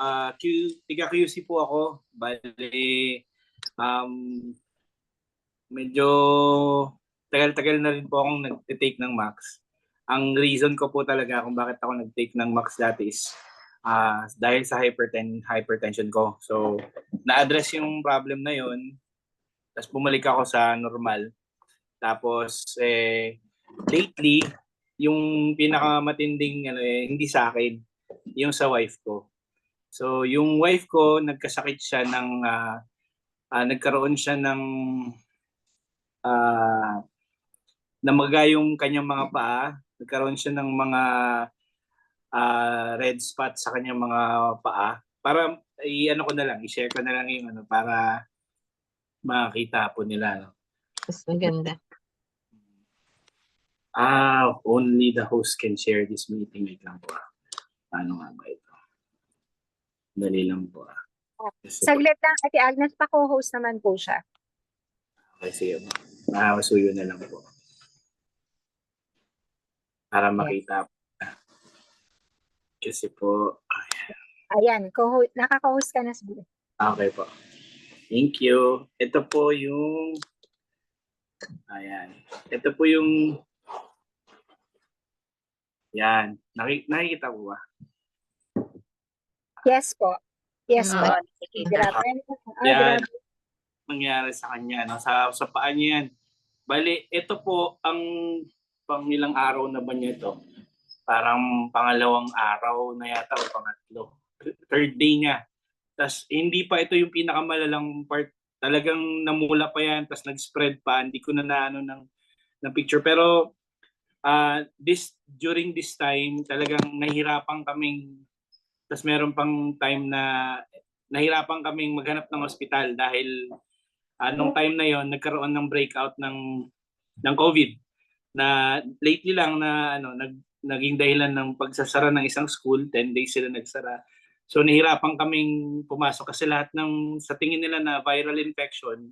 tiga QC po ako. Bali, medyo tagal-tagal na rin po akong nag-take ng Max. Ang reason ko po talaga kung bakit ako nag-take ng Max dati is dahil sa hypertension ko. So, na-address yung problem na yun. Tapos bumalik ako sa normal. Tapos, lately, yung pinakamatinding hindi sa akin, yung sa wife ko. So, yung wife ko, nagkasakit siya ng, nagkaroon siya ng namaga yung kanyang mga paa. Nagkaroon siya ng mga red spot sa kanyang mga paa. Para i-ano ko na lang, i-share ko na lang yung para makita po nila. No? Mas maganda. Only the host can share this meeting. Wait lang po. Paano nga ba ito? Dali lang po. Saglit lang, Ate Agnes, pa co-host naman po siya. Okay, sige po. Masuyo na lang po. Para makita po. Kasi po, Ayan, nakaka-host ka na sa okay po. Thank you. Ito po yung, ayan. Ito po yung, yan. Nakikita po ba? Yes po. Yes po. Oo, nakikita. Grabe. Yan. Grabe. Nangyari sa kanya. No? Sa paa niya yan. Bali, ito po ang pang ilang araw na ba niya ito? Parang pangalawang araw na yata o pangatlo. Third day niya. Tapos hindi pa ito yung pinakamalalang part. Talagang namula pa yan, tapos nag-spread pa. Hindi ko na naano ng picture. Pero during this time, talagang nahihirapan kaming, tapos meron pang time na nahirapan kaming maghanap ng ospital dahil nung time na yon nagkaroon ng breakout ng COVID na lately lang na naging dahilan ng pagsasara ng isang school. 10 days sila nagsara. So nahirapan kaming pumasok kasi lahat ng sa tingin nila na viral infection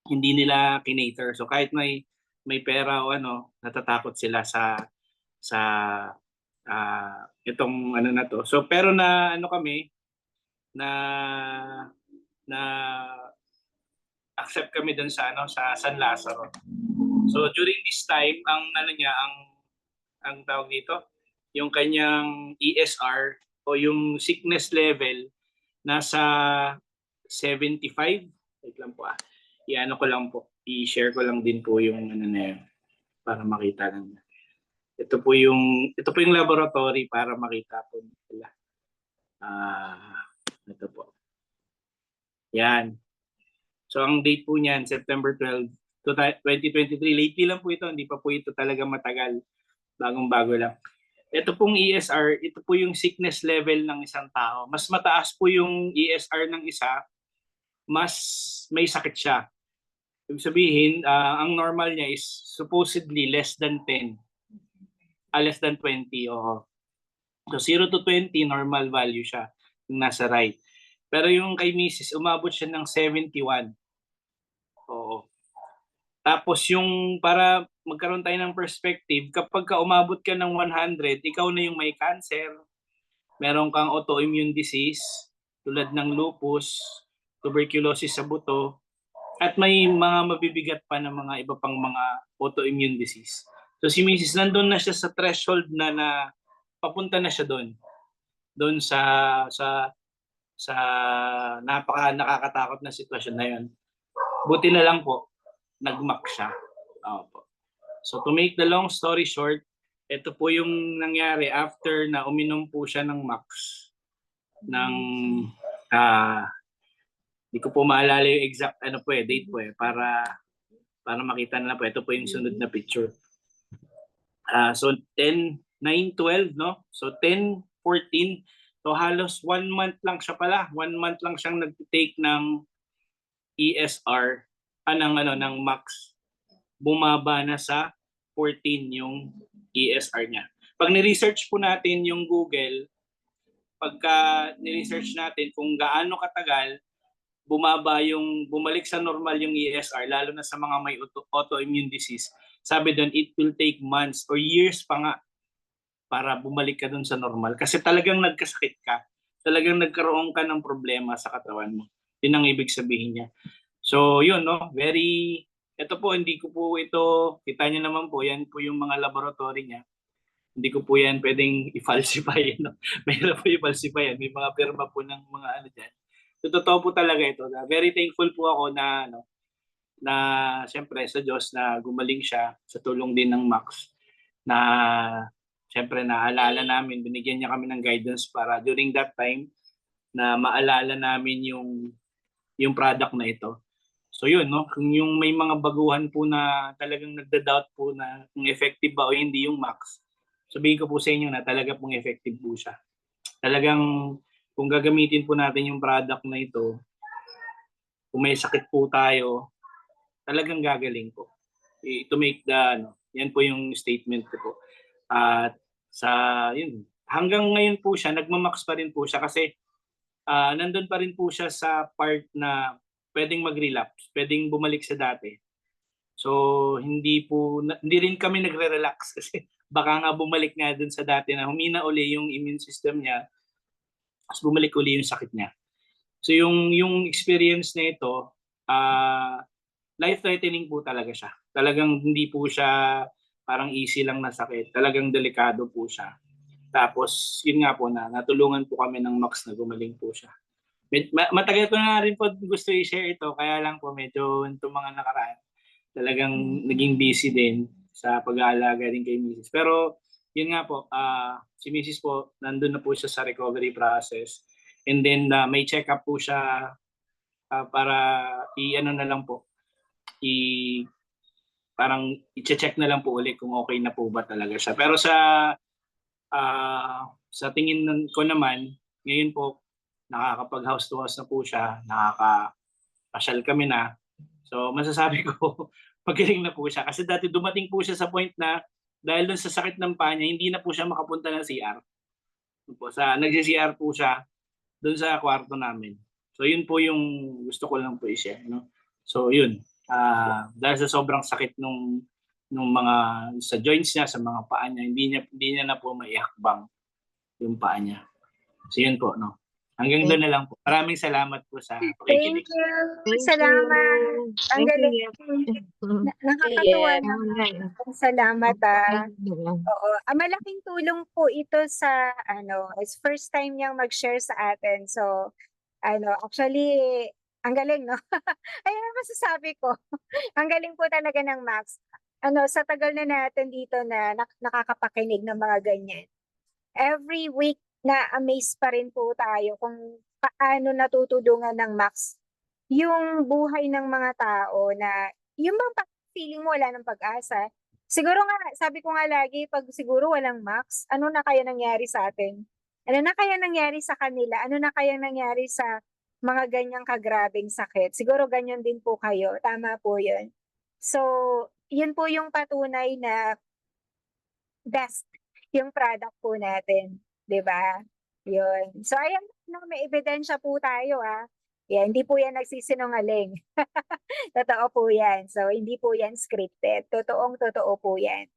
hindi nila kinater. So kahit may pera o natatakot sila sa itong na to. So pero na kami na accept kami dun sa sa San Lazaro. So during this time ang ang tawag dito, yung kanyang ESR o yung sickness level nasa 75. Wait lang po I-ano ko lang po. I-share ko lang din po yung na yun para makita lang. Ito po yung laboratory para makita po nila. Ito po. Yan. So ang date po niyan September 12, 2023. Lately lang po ito, hindi pa po ito talaga matagal. Bagong-bago lang. Ito pong ESR, ito po yung sickness level ng isang tao. Mas mataas po yung ESR ng isa, mas may sakit siya. Ibig sabihin, ang normal niya is supposedly less than 10. Less than 20. Oo. So 0 to 20, normal value siya. Yung nasa right. Pero yung kay Mrs. umabot siya ng 71. Oo. Tapos yung para magkaroon tayo ng perspective, kapag ka umabot ka ng 100, ikaw na yung may cancer, meron kang autoimmune disease tulad ng lupus, tuberculosis sa buto, at may mga mabibigat pa na mga iba pang mga autoimmune disease. So si Mrs. nandun na siya sa threshold na papunta na siya doon. Doon sa nakakatakot na sitwasyon na 'yon. Buti na lang po nag-MAC siya. Opo. So to make the long story short, ito po yung nangyari after na uminom po siya ng Max ng di ko po maalala yung exact date po para makita nila po. Ito po yung sunod na picture. So 10, 9, 12, no? So 10, 14. So halos 1 month lang siya pala. 1 month lang siyang nag-take ng ESR, ng Max. Bumaba na sa 14 yung ESR niya. Pag ni-research po natin yung Google, pagka ni-research natin kung gaano katagal bumalik sa normal yung ESR, lalo na sa mga may autoimmune disease, sabi doon, it will take months or years pa nga para bumalik ka doon sa normal. Kasi talagang nagkasakit ka. Talagang nagkaroon ka ng problema sa katawan mo. Yun ang ibig sabihin niya. So, yun, no? Ito po, hindi ko po ito, kita niyo naman po, yan po yung mga laboratory niya. Hindi ko po yan pwedeng i-falsify. No? Mahirap po i-falsify yan. May mga pirma po ng mga dyan. So, totoo po talaga ito. Very thankful po ako na siyempre sa Diyos na gumaling siya sa tulong din ng Max na siyempre naalala namin, binigyan niya kami ng guidance para during that time na maalala namin yung product na ito. So yun, no? Kung yung may mga baguhan po na talagang nagda-doubt po na kung effective ba o hindi yung Max, sabihin ko po sa inyo na talaga pong effective po siya. Talagang kung gagamitin po natin yung product na ito, kung may sakit po tayo, talagang gagaling po. To make yan po yung statement ko po. At yun, hanggang ngayon po siya, nagmamax pa rin po siya kasi nandun pa rin po siya sa part na pwedeng mag-relapse, pwedeng bumalik sa dati. So hindi rin kami nagre-relax kasi baka nga bumalik nga dun sa dati na humina uli yung immune system niya, tapos bumalik uli yung sakit niya. So yung experience na ito, life-threatening po talaga siya. Talagang hindi po siya parang easy lang na sakit. Talagang delikado po siya. Tapos, yun nga po natulungan po kami ng Max na gumaling po siya. Matagal ko na rin po gusto i-share ito, kaya lang po medyo itong mga nakaraan. Talagang naging busy din sa pag-aalaga din kay Mrs. Pero, yun nga po, si Mrs. po, nandun na po siya sa recovery process. And then, may check-up po siya para na lang po, parang i-check na lang po ulit kung okay na po ba talaga siya. Pero sa tingin ko naman, ngayon po, nakakapag house to house na po siya, nakakapasyal kami na. So masasabi ko, magaling na po siya. Kasi dati dumating po siya sa point na dahil dun sa sakit ng paa niya, hindi na po siya makapunta ng CR. Nagsi-CR po siya dun sa kwarto namin. So yun po yung gusto ko lang po i-share. No? So yun. Dahil sa sobrang sakit nung mga sa joints niya, sa mga paa niya, hindi niya na po maihakbang yung paa niya. So yun po, no. Hanggang doon na lang po. Maraming salamat po sa pakikinig. Thank you. Thank Salamat. you. Ang Thank galing. you. Nakakatuwa Yes. naman. Salamat. Oo. Malaking tulong po ito sa it's first time niyang mag-share sa atin. So actually ang galing, no? Ayun ang masasabi ko. Ang galing po talaga ng Max. Sa tagal na natin dito na nakakapakinig ng mga ganyan. Every week na-amaze pa rin po tayo kung paano natutulungan ng Max yung buhay ng mga tao na yung bang feeling mo wala ng pag-asa. Siguro nga, sabi ko nga lagi, pag siguro walang Max, ano na kaya nangyari sa atin? Ano na kaya nangyari sa kanila? Ano na kaya nangyari sa mga ganyang kagrabing sakit? Siguro ganyan din po kayo. Tama po yun. So, yun po yung patunay na best yung product po natin. 'Di ba? Yun. So, ayan, may ebidensya po tayo, Yeah, hindi po yan nagsisinungaling. Totoo po yan. So, hindi po yan scripted. Totoo po yan.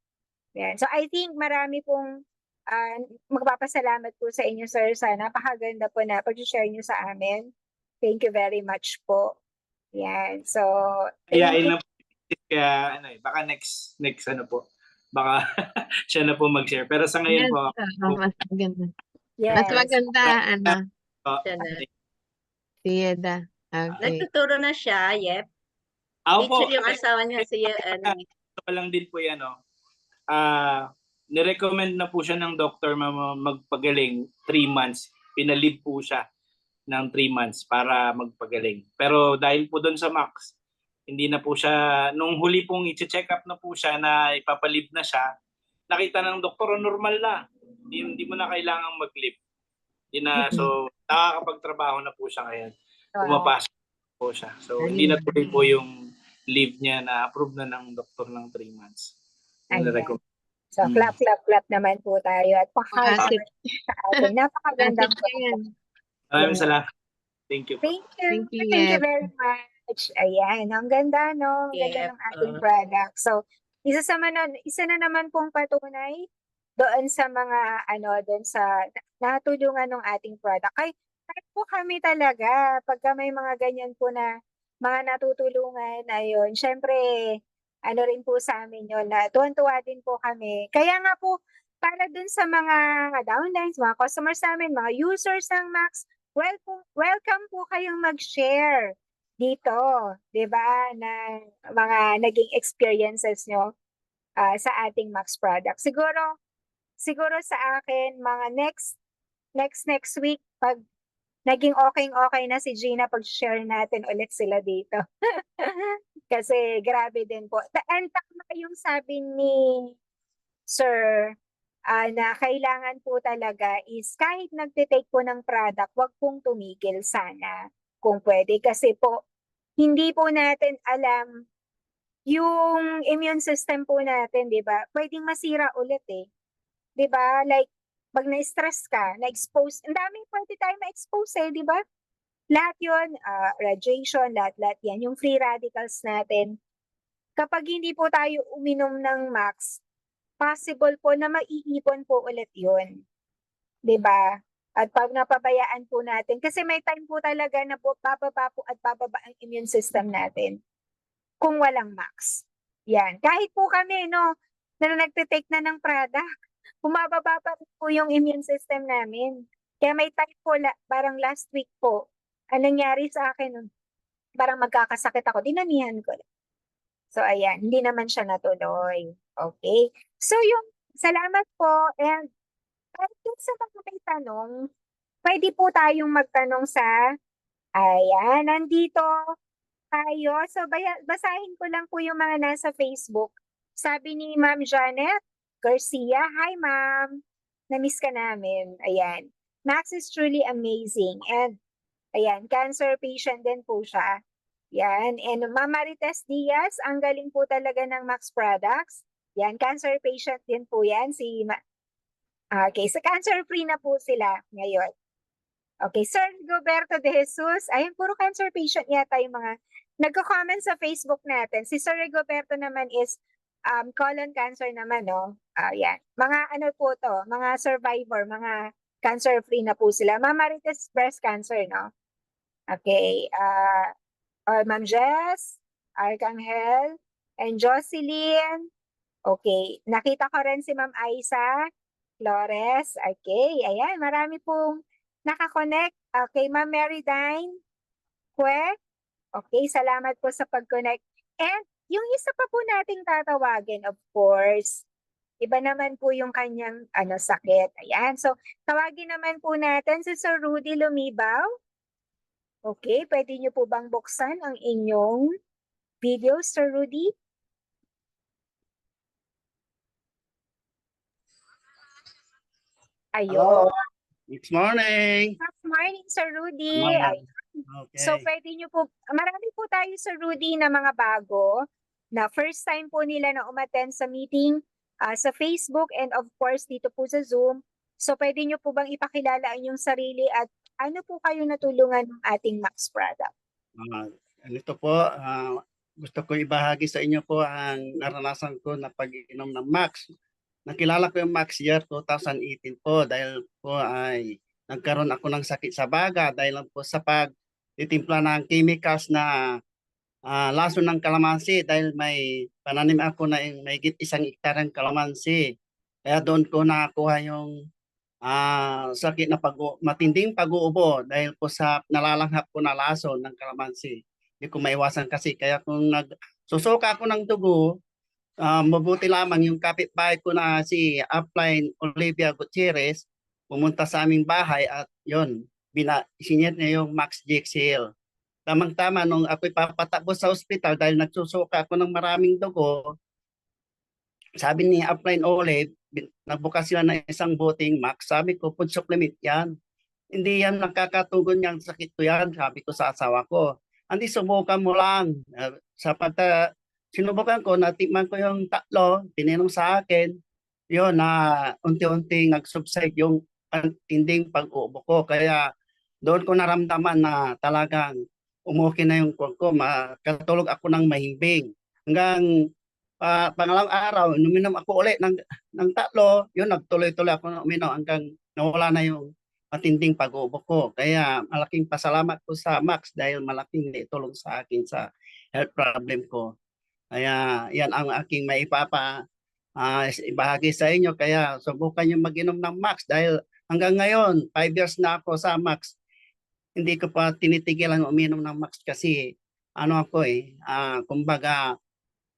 Yan. So, I think marami pong magpapasalamat po sa inyo, sir, sa napakaganda po na pag-share nyo sa amin. Thank you very much po. Yan. So, Kaya baka next po. Baka siya na po mag-share. Pero sa ngayon po, Mas maganda. yes. Mas maganda, Siya na. si Yeda. Okay. Nagtuturo na siya, yep. ako po, Teacher yung asawa niya, si pa lang din po yan, nirecommend na po siya ng doctor magpagaling 3 months. Pinalib po siya ng 3 months para magpagaling. Pero dahil po doon sa Max, hindi na po siya, nung huli pong i-check up na po siya na ipapalib na siya, nakita ng doktor normal na. Hindi mo na kailangang mag-lib. So, nakakapagtrabaho na po siya ngayon. Pumapasok po siya. So, hindi na tuloy po yung leave niya na approve na ng doktor ng 3 months. Ayan. So, clap naman po tayo. At pa-heart Asset. sa atin. Napakagandang Asset yan. Maraming salamat. Thank you po. Thank you. Thank you, Thank you Yep. very much. Ayan, ang ganda, no? Ang ganda Yep, ng ating product. So, isa na naman pong patunay doon sa mga, doon sa natulungan ng ating product. Kahit po kami talaga, pagka may mga ganyan po na mga natutulungan, ayun, syempre, rin po sa amin yun, na tuwan-tuwa din po kami. Kaya nga po, para dun sa mga downlines, mga customers namin, mga users ng Max, welcome po kayong mag-share dito, 'di ba, ng mga naging experiences nyo sa ating Max product. Siguro sa akin, mga next week, pag naging okay na si Gina, pag-share natin ulit sila dito. Kasi grabe din po. And tama yung sabi ni Sir, na kailangan po talaga is kahit nagtitake po ng product, wag pong tumigil sana kung pwede. Kasi po, hindi po natin alam yung immune system po natin, di ba? Pwedeng masira ulit eh. Di ba? Like, pag na-stress ka, na-expose, ang daming pwede tayo ma-expose eh, di ba? Lahat yun, radiation, lahat yan, yung free radicals natin. Kapag hindi po tayo uminom ng Max, possible po na maiipon po ulit yun. 'Di ba? At pag napabayaan po natin, kasi may time po talaga na bababa po at bababa ang immune system natin kung walang Max. Yan. Kahit po kami, no, na nagtitake na ng product, bumababa pa po yung immune system namin. Kaya may time po, parang last week po, anong nangyari sa akin nun? Parang magkakasakit ako, dinamihan ko lang. So, ayan, hindi naman siya natuloy. Okay. So, salamat po. And kung sa mga may tanong, pwede po tayong magtanong ayan, nandito tayo. So, basahin ko lang po yung mga nasa Facebook. Sabi ni Ma'am Janet Garcia, hi ma'am, na-miss ka namin. Ayan, Max is truly amazing. And, ayan, cancer patient din po siya. Yan. And Ma'am Marites Diaz, ang galing po talaga ng Max Products. Yan, cancer patient din po yan. Okay, so cancer-free na po sila ngayon. Okay, Sir Roberto De Jesus, ayun, puro cancer patient yata yung mga nagko-comment sa Facebook natin. Si Sir Roberto naman is colon cancer naman, no? Yan. Mga po to, mga survivor, mga cancer-free na po sila. Ma'am Marites, breast cancer, no? Okay, Ma'am Jess, Arcangel, and Jocelyn. Okay, nakita ko rin si Ma'am Aisa Flores. Okay, ayan, marami pong nakakonect. Okay, Ma'am Marydine Kwe. Okay, salamat po sa pag-connect. And yung isa pa po nating tatawagin, of course, iba naman po yung kanyang sakit. Ayan, so tawagin naman po natin si Sir Rudy Lumibaw. Okay, pwede niyo po bang buksan ang inyong video, Sir Rudy? Ayun. Good morning. Good morning, Sir Rudy. Morning. Okay. So, pwede niyo po, marami po tayo, Sir Rudy, na mga bago, na first time po nila na umattend sa meeting sa Facebook and of course dito po sa Zoom. So, pwede niyo po bang ipakilala ang inyong sarili at ano po kayo natulungan ng ating Max product? Ganito po, gusto ko ibahagi sa inyo po ang naranasan ko na pag-inom ng Max. Nakilala ko yung Max year 2018 po dahil po ay nagkaroon ako ng sakit sa baga dahil lang po sa pagtitimpla ng chemicals na laso ng kalamansi dahil may pananim ako na may 1 hektaryang kalamansi. Kaya doon ko nakakuha yung sakit na matinding pag-uubo dahil po sa nalalanghap ko na laso ng kalamansi. Hindi ko maiwasan kasi kaya kung nagsusuka ako ng dugo, Mabuti lamang yung kapitbahay ko na si Upline Olivia Gutierrez pumunta sa aming bahay at yon, sinyer niya yung Max Jixil. Tamang-tama nung ako'y papatakbo sa ospital dahil nagsusuka ako ng maraming dugo, sabi ni Upline Olive, nagbukas sila ng isang buting Max. Sabi ko, food supplement yan. Hindi yan nakakatugon yung sakit ko yan. Sabi ko sa asawa ko. Hindi, subukan mo lang. Sinubukan ko, natikman ko yung tatlo, tinanong sa akin, yun na unti-unti nag-subside yung tinding pag-ubo ko. Kaya doon ko naramdaman na talagang umuki na yung kuwan ko. Makatulog ako ng mahimbing. Hanggang pangalawang araw, uminom ako ulit ng tatlo, yun, nagtuloy-tuloy ako uminom hanggang nawala na yung matinding pag-ubo ko. Kaya malaking pasalamat ko sa Max dahil malaking naitulong sa akin sa health problem ko. Kaya yan ang aking ibahagi sa inyo. Kaya subukan nyo mag-inom ng Max dahil hanggang ngayon, 5 years na ako sa Max. Hindi ko pa tinitigilan uminom ng Max kasi kumbaga,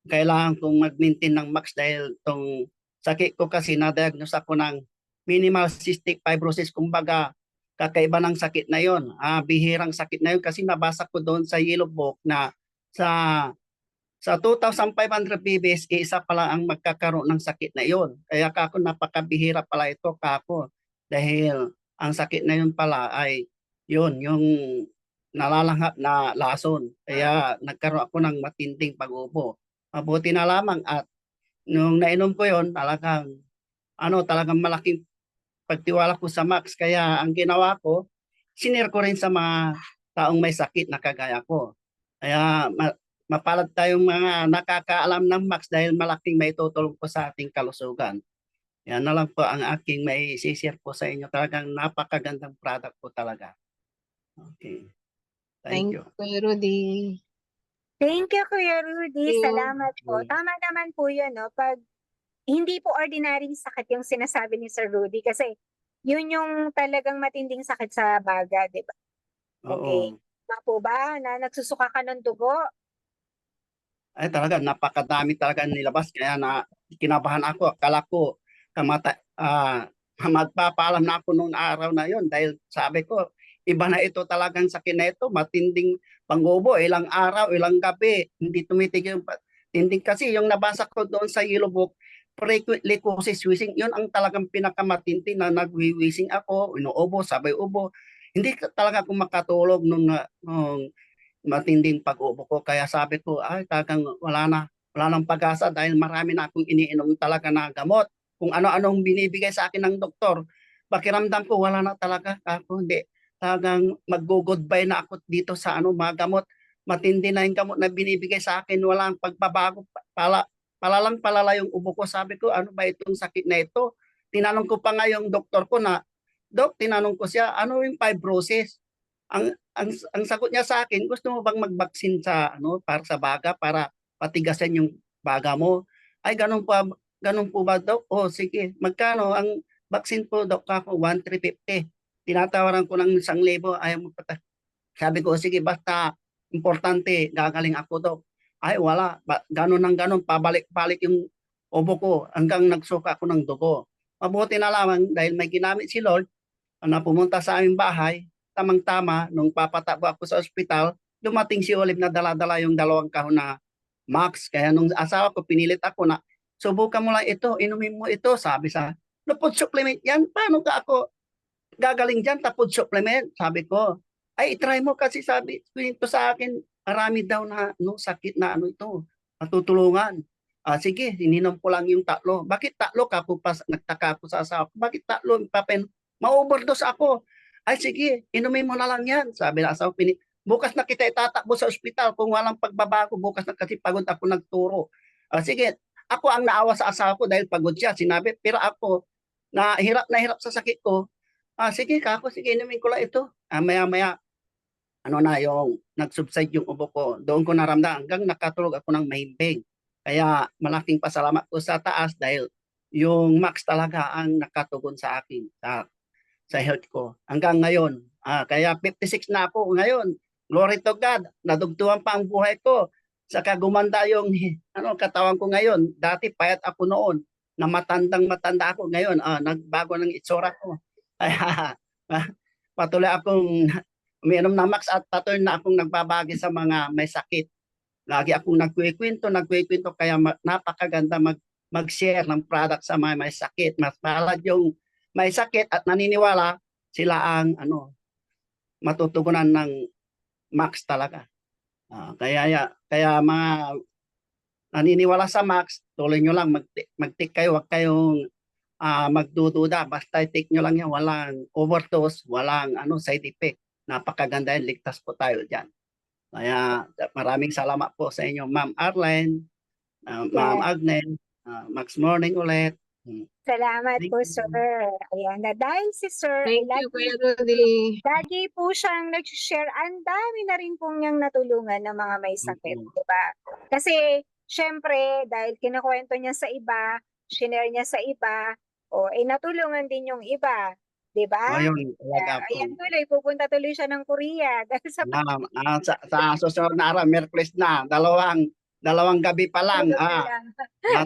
kailangan kong mag-maintain ng Max dahil tong sakit ko kasi na-diagnose ako ng minimal cystic fibrosis. Kumbaga, kakaiba ng sakit na yon. Bihirang sakit na yon kasi nabasa ko doon sa Yellow Book na sa 2,500 babies, isa pala ang magkakaroon ng sakit na yon. Kaya kako napakabihira pala ito kako. Dahil ang sakit na yon pala ay yun, yung nalalanghap na lason. Kaya nagkaroon ako ng matinding pag-ubo. Mabuti na lamang at nung nainom ko yon, talagang malaking pagtiwala ko sa Max. Kaya ang ginawa ko, sinare ko rin sa mga taong may sakit na kagaya ko. Kaya mapalad tayong mga nakakaalam ng Max dahil malaking may tutulong po sa ating kalusugan. Yan na lang po ang aking may share po sa inyo. Talagang napakagandang product po talaga. Okay. Thank you. Kuya Rudy. Thank you, Kuya Rudy. Thank you. Salamat po. Tama naman po yun, no? Pag hindi po ordinary sakit yung sinasabi ni Sir Rudy kasi yun yung talagang matinding sakit sa baga, di ba? Okay. Oo. Tama po ba na nagsusuka ka ng dugo? Ay talaga, napakadami talaga nilabas. Kaya kinabahan ako. Akala ko magpapaalam na ako noong araw na yon dahil sabi ko, iba na ito talagang sakit na ito. Matinding pangubo, ilang araw, ilang gabi. Hindi tumitigil yung tinding kasi yung nabasa ko doon sa Yellow Book, frequently causes wheezing. Yun ang talagang pinakamatindi na nagwiwising ako, inuubo, sabay ubo. Hindi talaga ako makatulog nung matinding pag-ubo ko. Kaya sabi ko, ay talagang wala nang pag-asa dahil marami na akong iniinom talaga na gamot. Kung ano-anong binibigay sa akin ng doktor, pakiramdam ko wala na talaga ako. Hindi, talagang mag-goodbye na ako dito sa mga gamot. Matindi na yung gamot na binibigay sa akin, walang pagbabago. Palala yung ubo ko. Sabi ko, ano ba itong sakit na ito? Tinanong ko pa nga yung doktor ko na, Dok, tinanong ko siya, ano yung fibrosis? Ang sagot niya sa akin, gusto mo bang mag-vaccine para sa baga para patigasan yung baga mo? Ay, ganun po ba, Dok? Oh, sige. Magkano ang vaccine po, Dok? Ako, 1,350. Tinatawaran ko ng 1,000. Ayaw mo pata. Sabi ko, sige, basta importante, gagaling ako, Dok. Ay, wala. Ganun ng ganun, pabalik-balik yung ubo ko hanggang nagsuka ako ng dugo. Mabuti na lamang dahil may ginamit si Lord na pumunta sa aming bahay, tamang-tama, nung papatakbo ako sa ospital, dumating si Olive na dala-dala yung 2 kahon na Max. Kaya nung asawa ko, pinilit ako na, subukan mo lang ito, inumin mo ito. Sabi sa, food supplement yan, paano ka ako gagaling dyan, food supplement? Sabi ko, ay, try mo kasi sabi ito sa akin, marami daw na sakit na ito, matutulungan. Sige, ininom ko lang yung 3. Bakit 3 ka? Nagtaka ako sa asawa ko, bakit 3? Ma-overdose ako. Ay sige, inumin mo na lang yan. Sabi na asawa, bukas na kita itatakbo sa ospital kung walang pagbabago. Bukas na kasi pagod ako nagturo. Sige, ako ang naawa sa asawa ko dahil pagod siya. Sinabi, pero ako, na hirap sa sakit ko. Sige, sige, inumin ko lang ito. Maya-maya, yung nag-subside yung ubo ko. Doon ko naramdaman hanggang nakatulog ako ng mahimbing. Kaya malaking pasalamat ko sa taas dahil yung Max talaga ang nakatugon sa akin sa health ko hanggang ngayon. Kaya 56 na ako ngayon. Glory to God. Nadugtuhan pa ang buhay ko. Saka gumanda yung katawan ko ngayon. Dati payat ako noon. Na matanda ako ngayon. Nagbago ng itsura ko. Kaya patuloy akong umiinom ng Max at patuloy na akong nagbabagi sa mga may sakit. Lagi akong nagkukwento kaya napakaganda mag-share ng product sa mga may sakit. Mas palad yung may sakit at naniniwala sila ang matutugunan ng Max talaga. Kaya mga naniniwala sa Max, tuloy nyo lang mag-take kayo, wag kayong magdududa, basta i-take nyo lang yan, walang overdose, walang side effect. Napakaganda yan, ligtas po tayo diyan. Kaya maraming salamat po sa inyo, Ma'am Arlene, Ma'am Agnes, Max Morning ulit. Salamat Thank po, you. sir. Ayan, na dahil si sir, Thank you, Kuya Rudy. lagi po siyang nag-share. Ang dami na rin pong niyang natulungan ng mga may sakit, Mhm. di ba? Kasi, syempre, dahil kinakwento niya sa iba, shinare niya sa iba, natulungan din yung iba, di ba? Ayun, talaga po. Ayan tuloy, pupunta tuloy siya ng Korea dahil sa Sa susunod na araw, Miyerkules na, dalawang gabi pa lang, na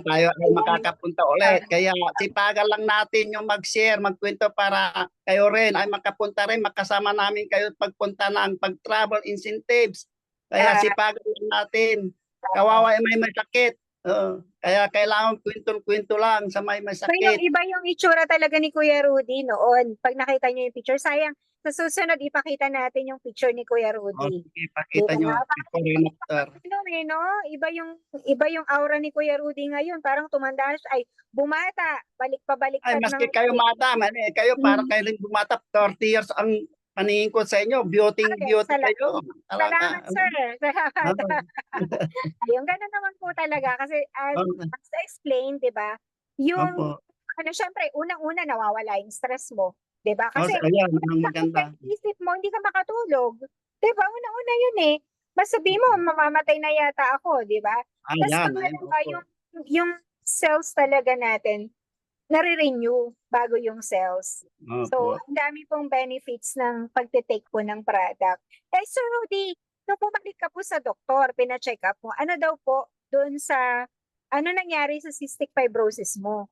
tayo ay makakapunta ulit. Kaya sipagan lang natin yung mag-share, magkwento para kayo rin ay makapunta rin, makasama namin kayo pagpunta ng pag-travel incentives. Kaya sipagan lang natin. Kawawa ay may sakit. Kaya kailangan kwento-kwento lang sa may So sakit. yung iba yung itsura talaga ni Kuya Rudy noon. Pag nakita niyo yung picture, sayang, sa susunod ipakita natin yung picture ni Kuya Rudy. Ipakita nyo, before and after. No? Iba yung aura ni Kuya Rudy ngayon. Parang tumanda siya, bumata, balik Ay, maski kayo madam, kayo para kayo rin bumata, 30 years ang paningin ko sa inyo, beauty kayo. Salamat, sir. Salamat. Yung ganun naman po talaga. Kasi as I explained, di ba? Yung, syempre, unang-una nawawala yung stress mo. Di ba? Kasi, ayan, ang maganda. isip mo, hindi ka makatulog. Di ba? Una-una yun eh. Mas sabi mo, mamamatay na yata ako, di ba? Ayan, Yung cells talaga natin, nare-renew bago yung cells. So, ang dami pong benefits ng pagtitake po ng product. Sir Rudy, nung bumalik ka po sa doktor, pina-check up mo, ano daw po doon sa, ano nangyari sa cystic fibrosis mo?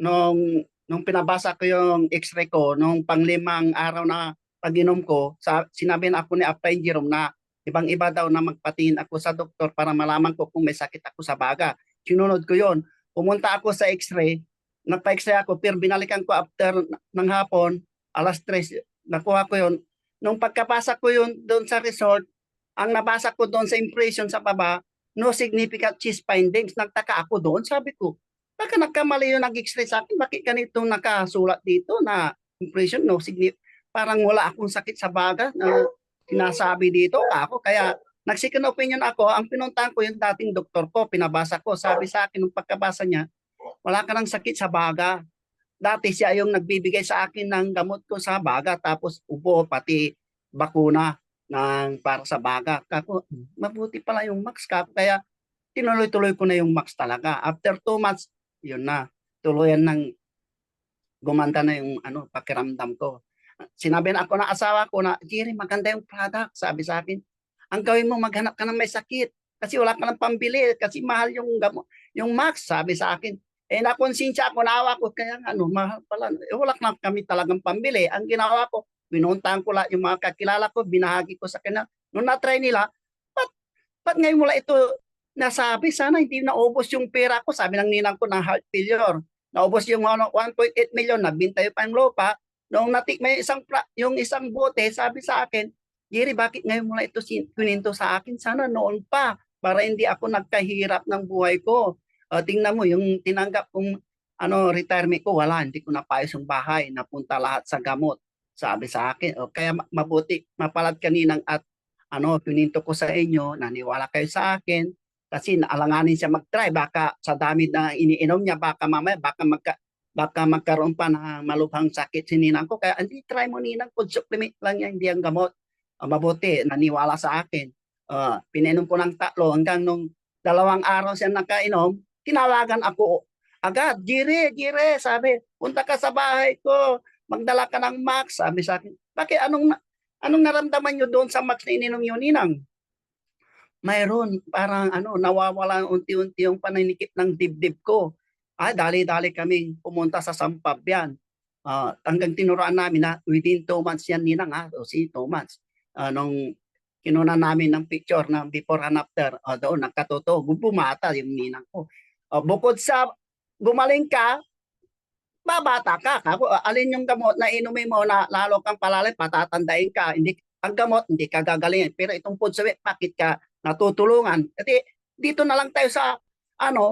Nung pinabasa ko yung x-ray ko, nung pang-5 araw na pag-inom ko, sinabi na ako ni Apay Jerome na ibang-iba daw na magpatingin ako sa doktor para malaman ko kung may sakit ako sa baga. Sinunod ko yon. Pumunta ako sa x-ray, nagpa-x-ray ako, pero binalikan ko after ng hapon, alas 3, nakuha ko yon. Nung pagkapasa ko yun doon sa resort, ang nabasa ko doon sa impression sa baba, no significant chest findings. Nagtaka ako doon, sabi ko, baka nagkamali yung nag-x-ray sa akin, bakit ganito nakasulat dito na impression, no significant, parang wala akong sakit sa baga na sinasabi dito ako. Kaya nag-second opinion ako, ang pinuntahan ko yung dating doktor ko, pinabasa ko, sabi sa akin nung pagkabasa niya, wala ka ng sakit sa baga. Dati siya yung nagbibigay sa akin ng gamot ko sa baga, tapos ubo, pati bakuna para sa baga. Kako, mabuti pala yung Max ka. Kaya tinuloy-tuloy ko na yung Max talaga. After 2 months, yun na, tuluyan ng gumanda na yung pakiramdam ko. Sinabi na ako ng asawa ko na, Jerry, maganda yung product. Sabi sa akin, ang gawin mo, maghanap ka ng may sakit. Kasi wala ka ng pambili. Kasi mahal yung Max, sabi sa akin. Nakonsensya ako, naawa ko. Kaya mahal pala. Wala na kami talagang pambili. Ang ginawa ko, pinuntahan ko lang yung mga kakilala ko, binahagi ko sa kanila. Nung na-try nila, ba't ngayon mula ito nasabi? Sana hindi naubos yung pera ko. Sabi ng ninang ko na heart failure. Naubos yung 1.8 million, nabinta pa yung lupa. Nung natikmay yung isang bote, sabi sa akin, Jerry, bakit ngayon mula ito kuninto sa akin? Sana noon pa, para hindi ako nagkahirap ng buhay ko. Tingnan mo, yung tinanggap kong retirement ko, wala, hindi ko napayos yung bahay, napunta lahat sa gamot. Sabi sa akin, kaya mabuti, mapalad kaninang at pininto ko sa inyo, naniwala kayo sa akin, kasi naalanganin siya mag-try, baka sa dami na iniinom niya, baka mamaya, baka magkaroon pa ng malubhang sakit si ninang ko. Kaya hindi try mo ninang, food supplement lang yan, hindi ang gamot. Mabuti, naniwala sa akin. Pininom ko ng 3 hanggang nung 2 araw siya nakainom, tinawagan ako agad, Jerry, sabi, punta ka sa bahay ko, magdala ka ng Max, sabi sa akin. Bakit anong naramdaman nyo doon sa Max na ininom nyo, ninang? mayroon parang nawawala unti-unti yung pananikip ng dibdib ko. Dali-dali kaming pumunta sa Sampabyan. Hanggang tinuruan namin na within 2 months yan, ninang, o si 2 months. Nung kinuna namin ng picture ng before and after, doon nagkatotoo, bumata yung ninang ko. Bukod sa gumaling ka, babata ka. Alin yung gamot na inumin mo na lalo kang palalim, patatandain ka. Hindi, ang gamot, hindi ka gagalingin. Pero itong food sawit, bakit ka natutulungan? Kasi dito na lang tayo sa,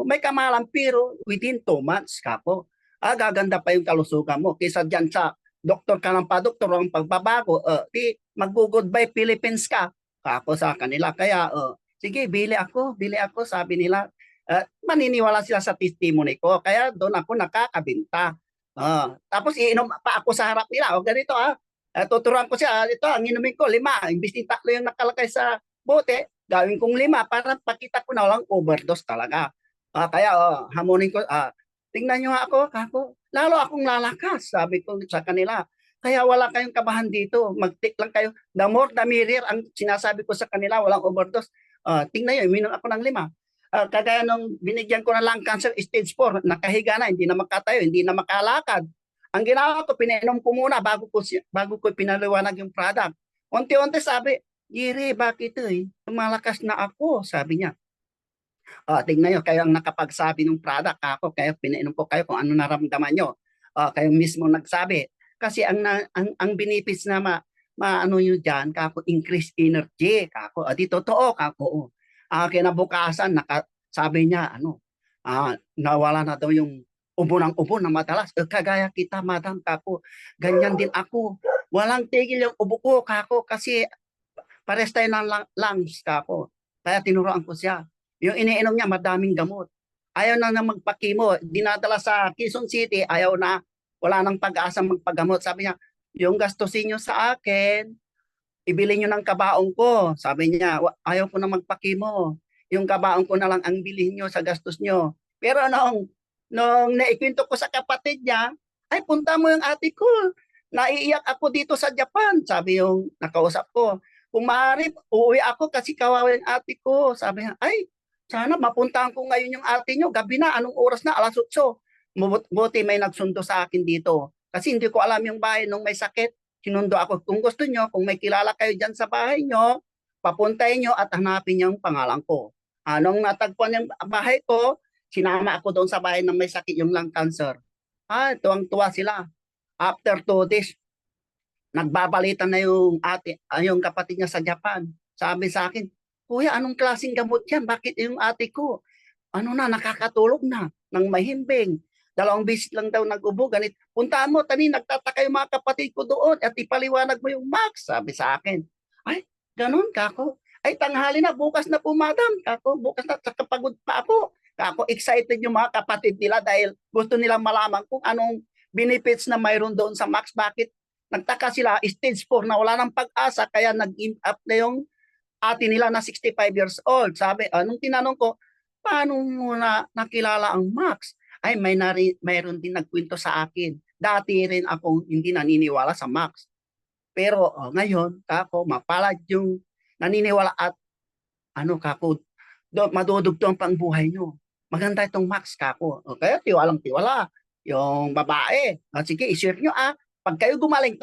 may kamalang pero within 2 months, kako. Gaganda pa yung kalusugan mo. Kaysa dyan sa doktor ka ng pa-doktor, ang pagbabago, di mag-goodbye Philippines ka, kako sa kanila. Kaya, sige, bili ako, sabi nila. Maniniwala sila sa testimony ko. Kaya doon ako nakakabinta. Tapos iinom pa ako sa harap nila. O ganito tuturuan ko siya. Ito, ang inumin ko, 5. Imbis ni 3 yung nakalagay sa bote, gawin kong 5 para pakita ko na walang overdose talaga. Kaya hamunin ko, tingnan nyo ako, lalo akong lalakas, sabi ko sa kanila. Kaya wala kayong kabahan dito. Mag-take lang kayo. The more, the merrier. Ang sinasabi ko sa kanila, walang overdose. Tingnan nyo, uminom ako ng 5. Kagaya nung binigyan ko na lang cancer stage 4, nakahiga na, hindi na makatayo, hindi na makalakad. Ang ginawa ko, pinainom ko muna bago ko pinaliwanag yung product. Unti-unti sabi, Giri, bakit malakas na ako, sabi niya. Tingnan nyo, kayo ang nakapagsabi ng product ako, kaya pinainom ko kayo kung ano naramdaman nyo. Kayo mismo nagsabi. Kasi ang benefits na maano nyo dyan, kako, increase energy, kako. Di totoo, kako. Kinabukasan, sabi niya, nawala na daw yung ubo ng ubo na madalas. Kagaya kita, madam, kako. Ganyan din ako. Walang tigil yung ubo ko, kako, kasi pares tayo ng lungs, kako. Kaya tinuruan ko siya. Yung iniinom niya, madaming gamot. Ayaw na magpakimo. Dinadala sa Quezon City, ayaw na. Wala nang pag-asa magpagamot. Sabi niya, yung gastusin niyo sa akin, ibili nyo ng kabaong ko. Sabi niya, ayaw ko na magpakimo. Yung kabaong ko na lang ang bilhin nyo sa gastos nyo. Pero nung naikwento ko sa kapatid niya, ay punta mo yung ate ko. Naiiyak ako dito sa Japan. Sabi yung nakausap ko. Kung maaari, uuwi ako kasi kawawa yung ate ko. Sabi niya, ay, sana mapuntahan ko ngayon yung ate nyo. Gabi na, anong oras na? 8:00. Buti may nagsundo sa akin dito. Kasi hindi ko alam yung bahay nung may sakit. Sinundo ako. Kung gusto nyo, kung may kilala kayo dyan sa bahay nyo, papuntahin nyo at hanapin yung pangalan ko. Nung natagpuan yung bahay ko, sinama ako doon sa bahay ng may sakit yung lung cancer. Tuwang-tuwa sila. After 2 days, nagbabalita na yung yung kapatid niya sa Japan. Sabi sa akin, Kuya, anong klaseng gamot yan? Bakit yung ate ko? Nakakatulog na ng mahimbing. 2 beses lang daw nag-ubo, ganit. Puntaan mo, nagtataka yung mga kapatid ko doon at ipaliwanag mo yung Max, sabi sa akin. Ay, ganun, kako. Ay, tanghali na, bukas na po, madam. Kako, bukas na, pagod pa ako. Kako, excited yung mga kapatid nila dahil gusto nilang malaman kung anong benefits na mayroon doon sa Max. Bakit? Nagtaka sila, stage 4 na wala ng pag-asa, kaya nag-give up na yung ate nila na 65 years old. Sabi, nung tinanong ko, paano mo nakilala ang Max? Ay, mayroon din nagkwento sa akin. Dati rin akong hindi naniniwala sa Max. Pero ngayon, kako, mapalad yung naniniwala at kako, madudugtong pang buhay nyo. Maganda itong Max, kako. Kaya tiwalang-tiwala. Yung babae, sige, i-share nyo Pag kayo gumaling,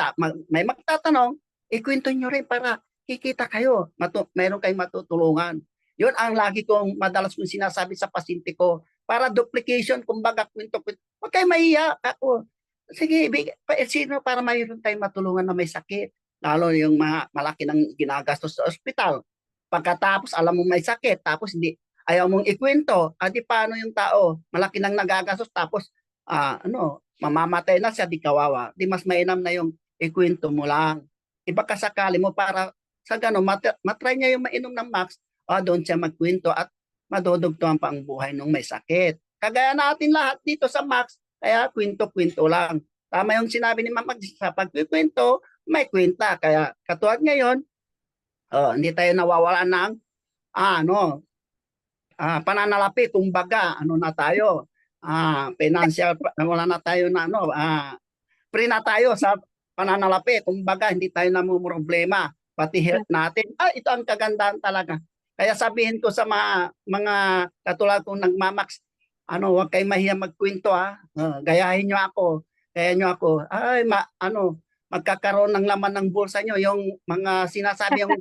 may magtatanong, ikwento nyo rin para kikita kayo. Mayroon kayong matutulungan. Yun ang lagi kong madalas kong sinasabi sa pasyente ko. Para duplication, kumbaga, kwento. Huwag kayo mahiya. Ako, sige, sino para mayroon tayong matulungan na may sakit. Lalo yung mga malaki ng ginagastos sa ospital. Pagkatapos, alam mo may sakit, tapos ayaw mong ikwento. Di paano yung tao? Malaki nang nagagastos, tapos, mamamatay na siya, di kawawa. Di mas mainam na yung ikwento mo lang. Iba kasakali mo para sa gano'n, matry niya yung mainom ng Max, doon siya magkwento at madudugtuhan pa ang buhay nung may sakit. Kagaya natin lahat dito sa Max, kaya kwento-kwento lang. Tama yung sinabi ni Ma'am, sa pagkikwento, may kwenta. Kaya katulad ngayon, hindi tayo nawawala ng pananalapi. Kumbaga, na tayo, financial, wala na tayo na free na tayo sa pananalapi. Kumbaga, hindi tayo namumroblema. Pati health natin. Ito ang kagandahan talaga. Kaya sabihin ko sa mga katulad kong nagmamax, huwag kayo mahiya magkwento gayahin nyo ako. Kaya nyo ako, magkakaroon ng laman ng bulsa nyo, yung mga sinasabi yung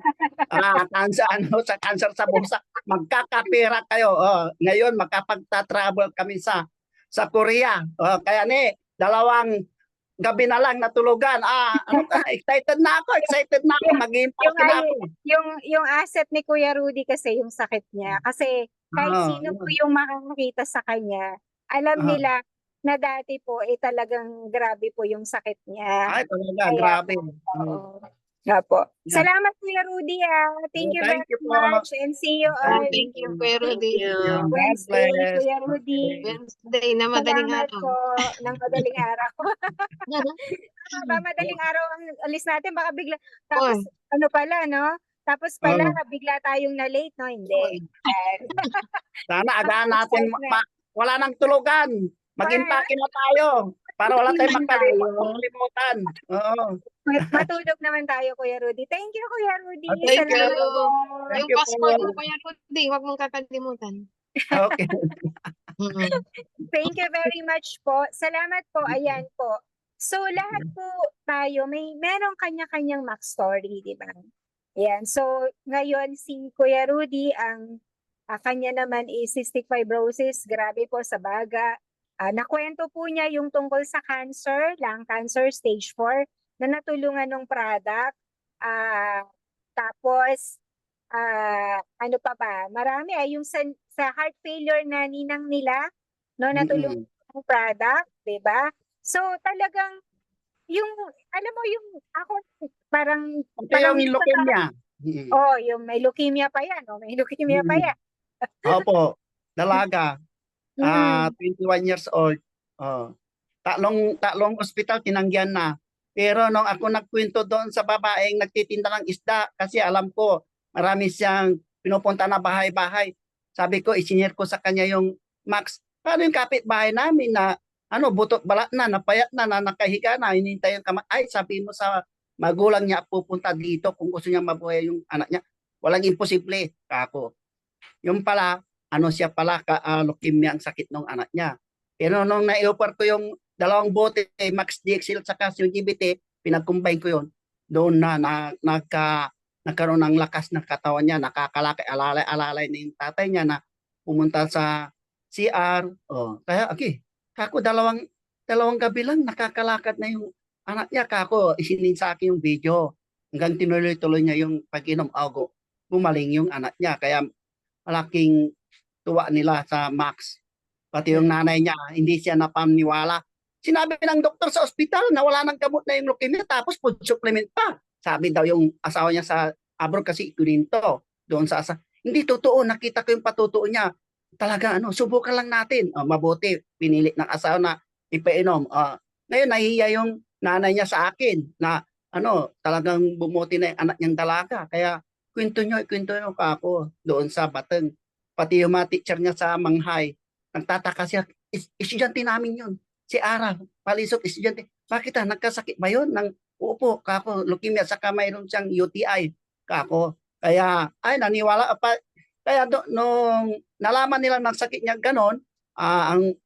cancer, sa cancer sa bulsa, magkakapera kayo. Ngayon, makapagta-travel kami sa Korea. Kaya dalawang gabi na lang natulugan. Excited na ako, mag-iimpake na ako. Yung asset ni Kuya Rudy kasi yung sakit niya. Kasi kahit sino po yung makakakita sa kanya, alam nila na dati po talagang grabe po yung sakit niya. Ay, talaga, Kaya grabe. Oo. Nga po. Yeah. Salamat Kuya Rudy Thank you Thank very you po. much and see you on Thank you, Kuya Thank Rudy. you. God Wednesday, bless. Kuya Rudy. Wednesday na madaling Salamat araw. po ng madaling araw. Ba madaling araw ang alis natin baka bigla tapos ano pala no? Tapos pala bigla tayong na late no? Hindi. Sana agahan natin, wala nang tulugan. Mag-impake na tayo para wala tayong makalimutan. Oo. Matulog naman tayo, Kuya Rudy. Thank you, Kuya Rudy. Thank you. Salamat po. Thank Yung you passport po. mo, Kuya Rudy, huwag mong kakalimutan. Okay. Thank you very much po. Salamat po. Ayan po. So, lahat po tayo, merong kanya-kanyang Max story, di ba? Ayan. So, ngayon si Kuya Rudy, ang kanya naman is cystic fibrosis. Grabe po sa baga. Nakwento po niya yung tungkol sa cancer, lung cancer stage 4, na natulungan ng product. Tapos, ano pa ba? Marami yung sa heart failure na ninang nila, no, natulungan ng product, 'di ba? So talagang yung alam mo yung ako parang Yung leukemia. yung may leukemia pa yan, may leukemia pa yan. Opo, dalaga. 21 years old. Tatlong ospital tinanggihan na. Pero nung ako nagkwento doon sa babaeng nagtitinda ng isda, kasi alam ko marami siyang pinupunta na bahay-bahay. Sabi ko, isinir ko sa kanya yung Max. Paano yung kapitbahay namin na butot balat na, napayat na, nakahiga na, hinintay yung ay, sabi mo sa magulang niya pupunta dito kung gusto niya mabuhay yung anak niya. Walang imposible, kako. Yung pala, siya pala, leukemia ang sakit ng anak niya. Pero nung na-offer ko yung dalawang bote, Max DXL at saka yung GBT, pinag-combine ko yun. Doon na nagkaroon ng lakas ng katawan niya, nakakalaki, alalay na yung tatay niya na pumunta sa CR. Kaya, kako dalawang gabi lang, nakakalakad na yung anak niya. Kako, isinin sa akin yung video. Hanggang tinuloy-tuloy niya yung pag-inom. Gumaling yung anak niya. Kaya, malaking tuwa nila sa Max. Pati yung nanay niya, hindi siya napaniwala. Sinabi ng doktor sa ospital na wala nang gamot na yung leukemia, tapos food supplement pa. Sabi daw yung asawa niya sa abroad kasi ikuninto doon sa hindi totoo, nakita ko yung patutuo niya. Talaga subukan lang natin. Mabuti, pinili ng asawa na ipainom. Ngayon nahihiya yung nanay niya sa akin na talagang bumuti na yung anak niyang dalaga. Kaya kwento nyo ako doon sa Batang. Pati yung mga teacher niya sa Manghay, nagtataka siya, estudyante namin yun. Si Ara, Palisok, estudyante. Bakit nagkasakit ba yun? Upo, kako, leukemia, saka mayroon siyang UTI, kako. Kaya, naniwala pa. Kaya nung nalaman nila ng sakit niya ganon, ang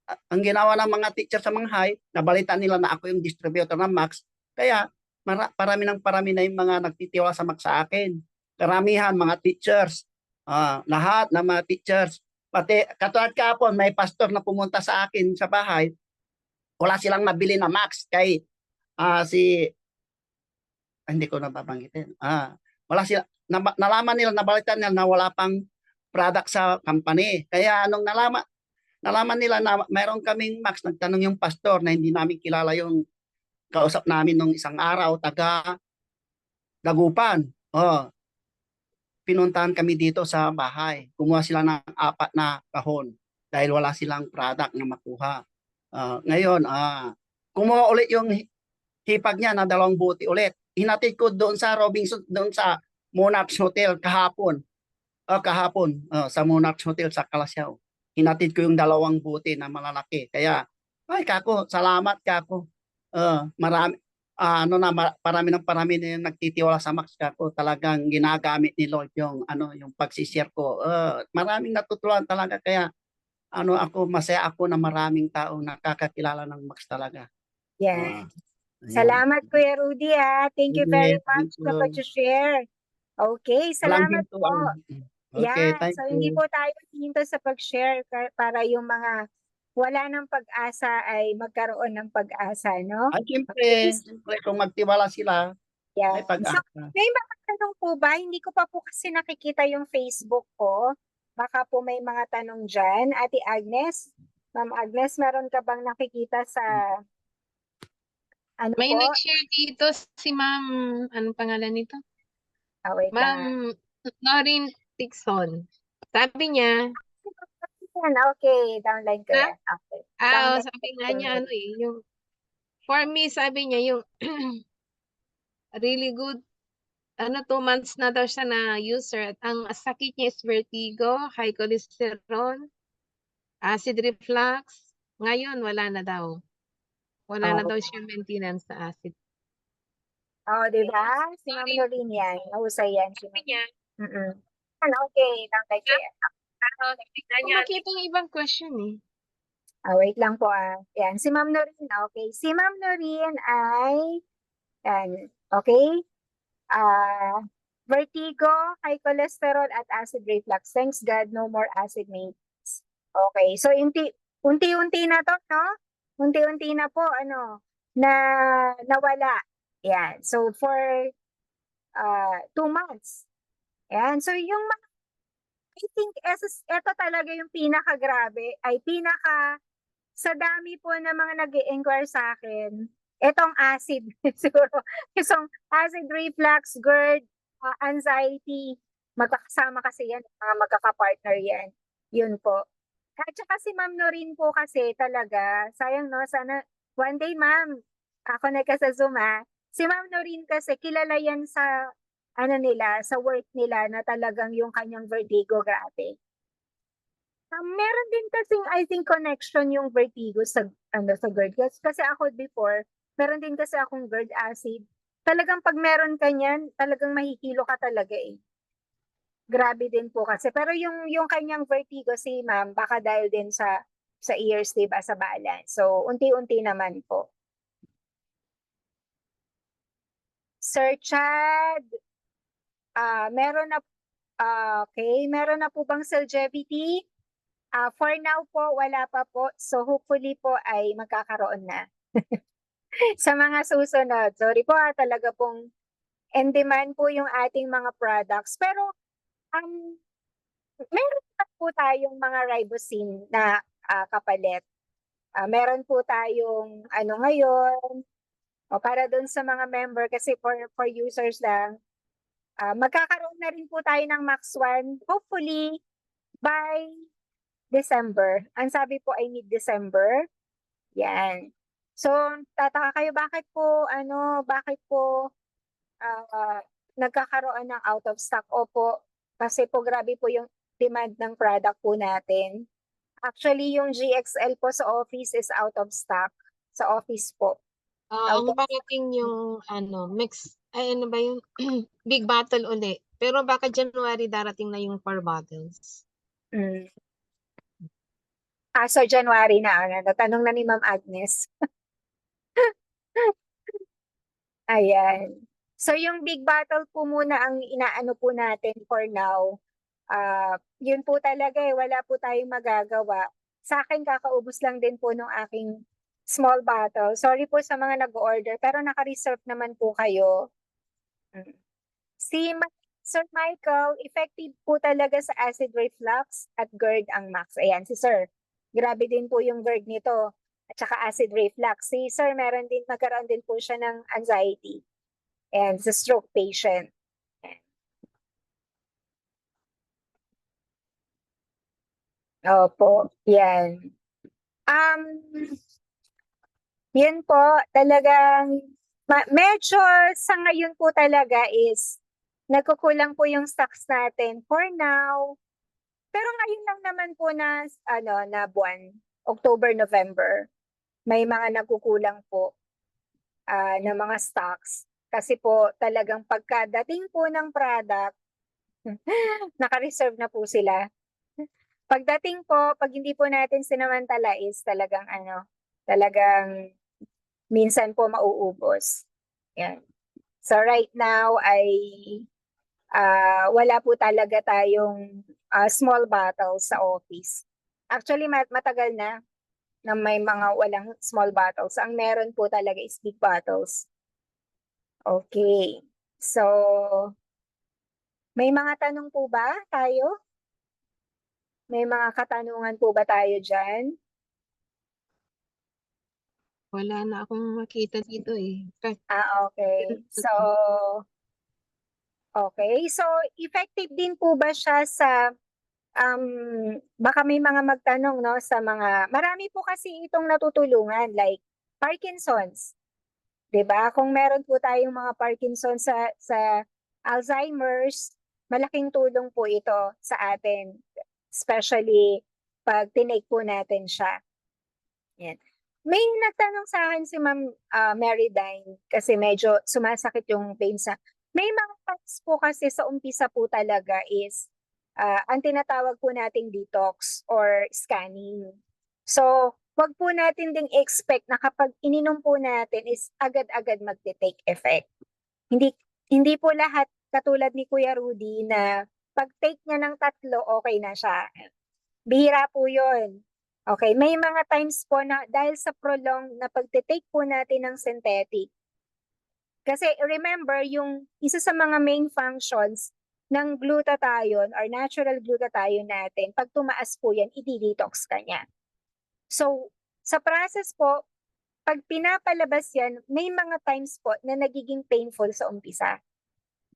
ginawa ng mga teacher sa Manghay, nabalita nila na ako yung distributor ng Max. Kaya, parami na yung mga nagtitiwala sa Max sa akin. Karamihan, mga teachers, lahat ng mga teachers. Pati katulad kahapon, may pastor na pumunta sa akin sa bahay, wala silang nabili na Max kay hindi ko nababanggitin. Wala sila, nalaman nila, nabalitan nila na wala pang product sa company. Kaya nung nalaman nila na mayroon kaming Max, nagtanong yung pastor na hindi namin kilala yung kausap namin nung isang araw, taga Dagupan. Pinuntahan kami dito sa bahay. Kumuha sila ng 4 na kahon dahil wala silang product na makuha. Ngayon, kumuha ulit yung hipag niya na 2 buti ulit. Hinatid ko doon sa Robinson, doon sa Monarch Hotel kahapon. Sa Monarch Hotel sa Kalasyaw. Hinatid ko yung 2 buti na malalaki. Kaya, kako, salamat kako. Marami. parami ng parami na yung nagtitiwala sa Max ko, talagang ginagamit ni Lord yung yung pagsishare ko. Maraming natutunan talaga, kaya ako masaya ako na maraming taong nakakakilala ng Max talaga. Yan. Ayun. Salamat, Kuya Rudy, ha. Thank you very Okay, thank much sa you. pag-share. Okay, Walang salamat hinto, po. Okay, Yan. thank So, hindi you. po tayo hinto sa pag-share para yung mga wala ng pag-asa ay magkaroon ng pag-asa, no? Ay, siyempre, kung magtiwala sila, may Yan. So, pag-asa. may mga tanong po ba? Hindi ko pa po kasi nakikita yung Facebook ko. Baka po may mga tanong dyan. Ate Agnes, Ma'am Agnes, meron ka bang nakikita sa ano May po? nag-share dito si Ma'am, anong pangalan nito? Wait lang. Ma'am Noreen Tixon. Sabi niya, Yan, okay, downline ko Ha? yan. Okay. Downline sabi ko nga yan. niya, yung, for me, sabi niya, yung, really good, 2 months na daw siya na user. At ang sakit niya is vertigo, high cholesterol, acid reflux. Ngayon, wala na daw. Wala na Oh. daw siya maintenance sa acid. Oh, di ba? Si Ma'am Noreen yan. Mahusay yan. Si Sabi niya, Mm-mm. Ano, okay, downline ko yan. kung makita yung ibang question eh. Wait lang po Yan, si Ma'am Noreen, okay. Si Ma'am Noreen ay, yan, okay? Vertigo, high cholesterol, at acid reflux. Thanks God, no more acid maintenance. Okay, so unti-unti na to, no? Unti-unti na po, nawala. Yan, so for 2 months. Yan, so yung I think ito talaga yung pinaka-grabe, ay sa dami po ng mga nag-i-inquire sa akin, etong acid, siguro, isang acid reflux, GERD, anxiety, magkakasama kasi yan, mga magkakapartner yan. Yun po. At saka si Ma'am Noreen po kasi talaga, sayang no, sana, one day ma'am, connect ka sa Zoom Si Ma'am Noreen kasi kilala yan sa, sa work nila na talagang yung kanyang vertigo, grabe. Meron din kasing I think connection yung vertigo sa sa GERD. Kasi ako before, meron din kasi akong GERD acid. Talagang pag meron ka niyan, talagang mahihilo ka talaga eh. Grabe din po kasi. Pero yung kanyang vertigo si ma'am, baka dahil din sa ears, diba, sa balance. So, unti-unti naman po. Sir Chad, meron na po bang longevity? For now po, wala pa po. So hopefully po ay magkakaroon na. Sa mga susunod. Sorry po talaga pong in demand po yung ating mga products. Pero meron pa po tayong mga ribosine na kapalit. Meron po tayong ngayon, para dun sa mga member kasi for users lang, magkakaroon na rin po tayo ng Max 1 hopefully by December. Ang sabi po ay mid-December. Yan. So, tataka kayo bakit po nagkakaroon ng out of stock? Opo, kasi po grabe po yung demand ng product po natin. Actually, yung GXL po sa office is out of stock. Sa office po. Ang parating yung mix, ay ano ba yung big bottle uli. Pero baka January darating na yung 4 bottles. So January na. Tanong na ni Ma'am Agnes. Ayan. So yung big bottle po muna ang inaano po natin for now. Yun po talaga wala po tayong magagawa. Sa akin kakaubos lang din po nung aking small bottle. Sorry po sa mga nag-order pero naka-reserve naman po kayo. Sir Michael, effective po talaga sa acid reflux at GERD ang Max. Ayan, si Sir. Grabe din po yung GERD nito. At saka acid reflux. Si Sir, magkaroon din po siya ng anxiety. And sa stroke patient. Opo, yan. Yun po, talagang medyo sa ngayon po talaga is nagkukulang po yung stocks natin for now. Pero ngayon lang naman po na buwan, October, November, may mga nagkukulang po. ng mga stocks. Kasi po talagang pagkadating po ng product, naka-reserve na po sila. Pagdating po, pag hindi po natin sinamantala is talagang talagang minsan po mauubos. Yan. So right now ay wala po talaga tayong small bottles sa office. Actually, matagal na may mga walang small bottles. Ang meron po talaga is big bottles. Okay. So, may mga tanong po ba tayo? May mga katanungan po ba tayo dyan? Wala na akong makita dito eh. Okay. So, effective din po ba siya sa, baka may mga magtanong, no, sa mga, marami po kasi itong natutulungan, like Parkinson's. 'Di ba? Kung meron po tayong mga Parkinson's sa Alzheimer's, malaking tulong po ito sa atin, especially pag tinake po natin siya. Yan. May nagtanong sa akin si Ma'am Maridine kasi medyo sumasakit yung pain sa. May mga times po kasi sa umpisa po talaga is ang tinatawag po nating detox or scanning. So, wag po natin ding expect na kapag ininom po natin is agad-agad magte-take effect. Hindi po lahat katulad ni Kuya Rudy na pag-take niya ng 3, okay na siya. Bihira po 'yon. Okay, may mga times po na dahil sa prolonged na pagte-take po natin ng synthetic. Kasi remember, yung isa sa mga main functions ng glutathione or natural glutathione natin, pag tumaas po yan, i-detox ka niya. So, sa process po, pag pinapalabas yan, may mga times po na nagiging painful sa umpisa.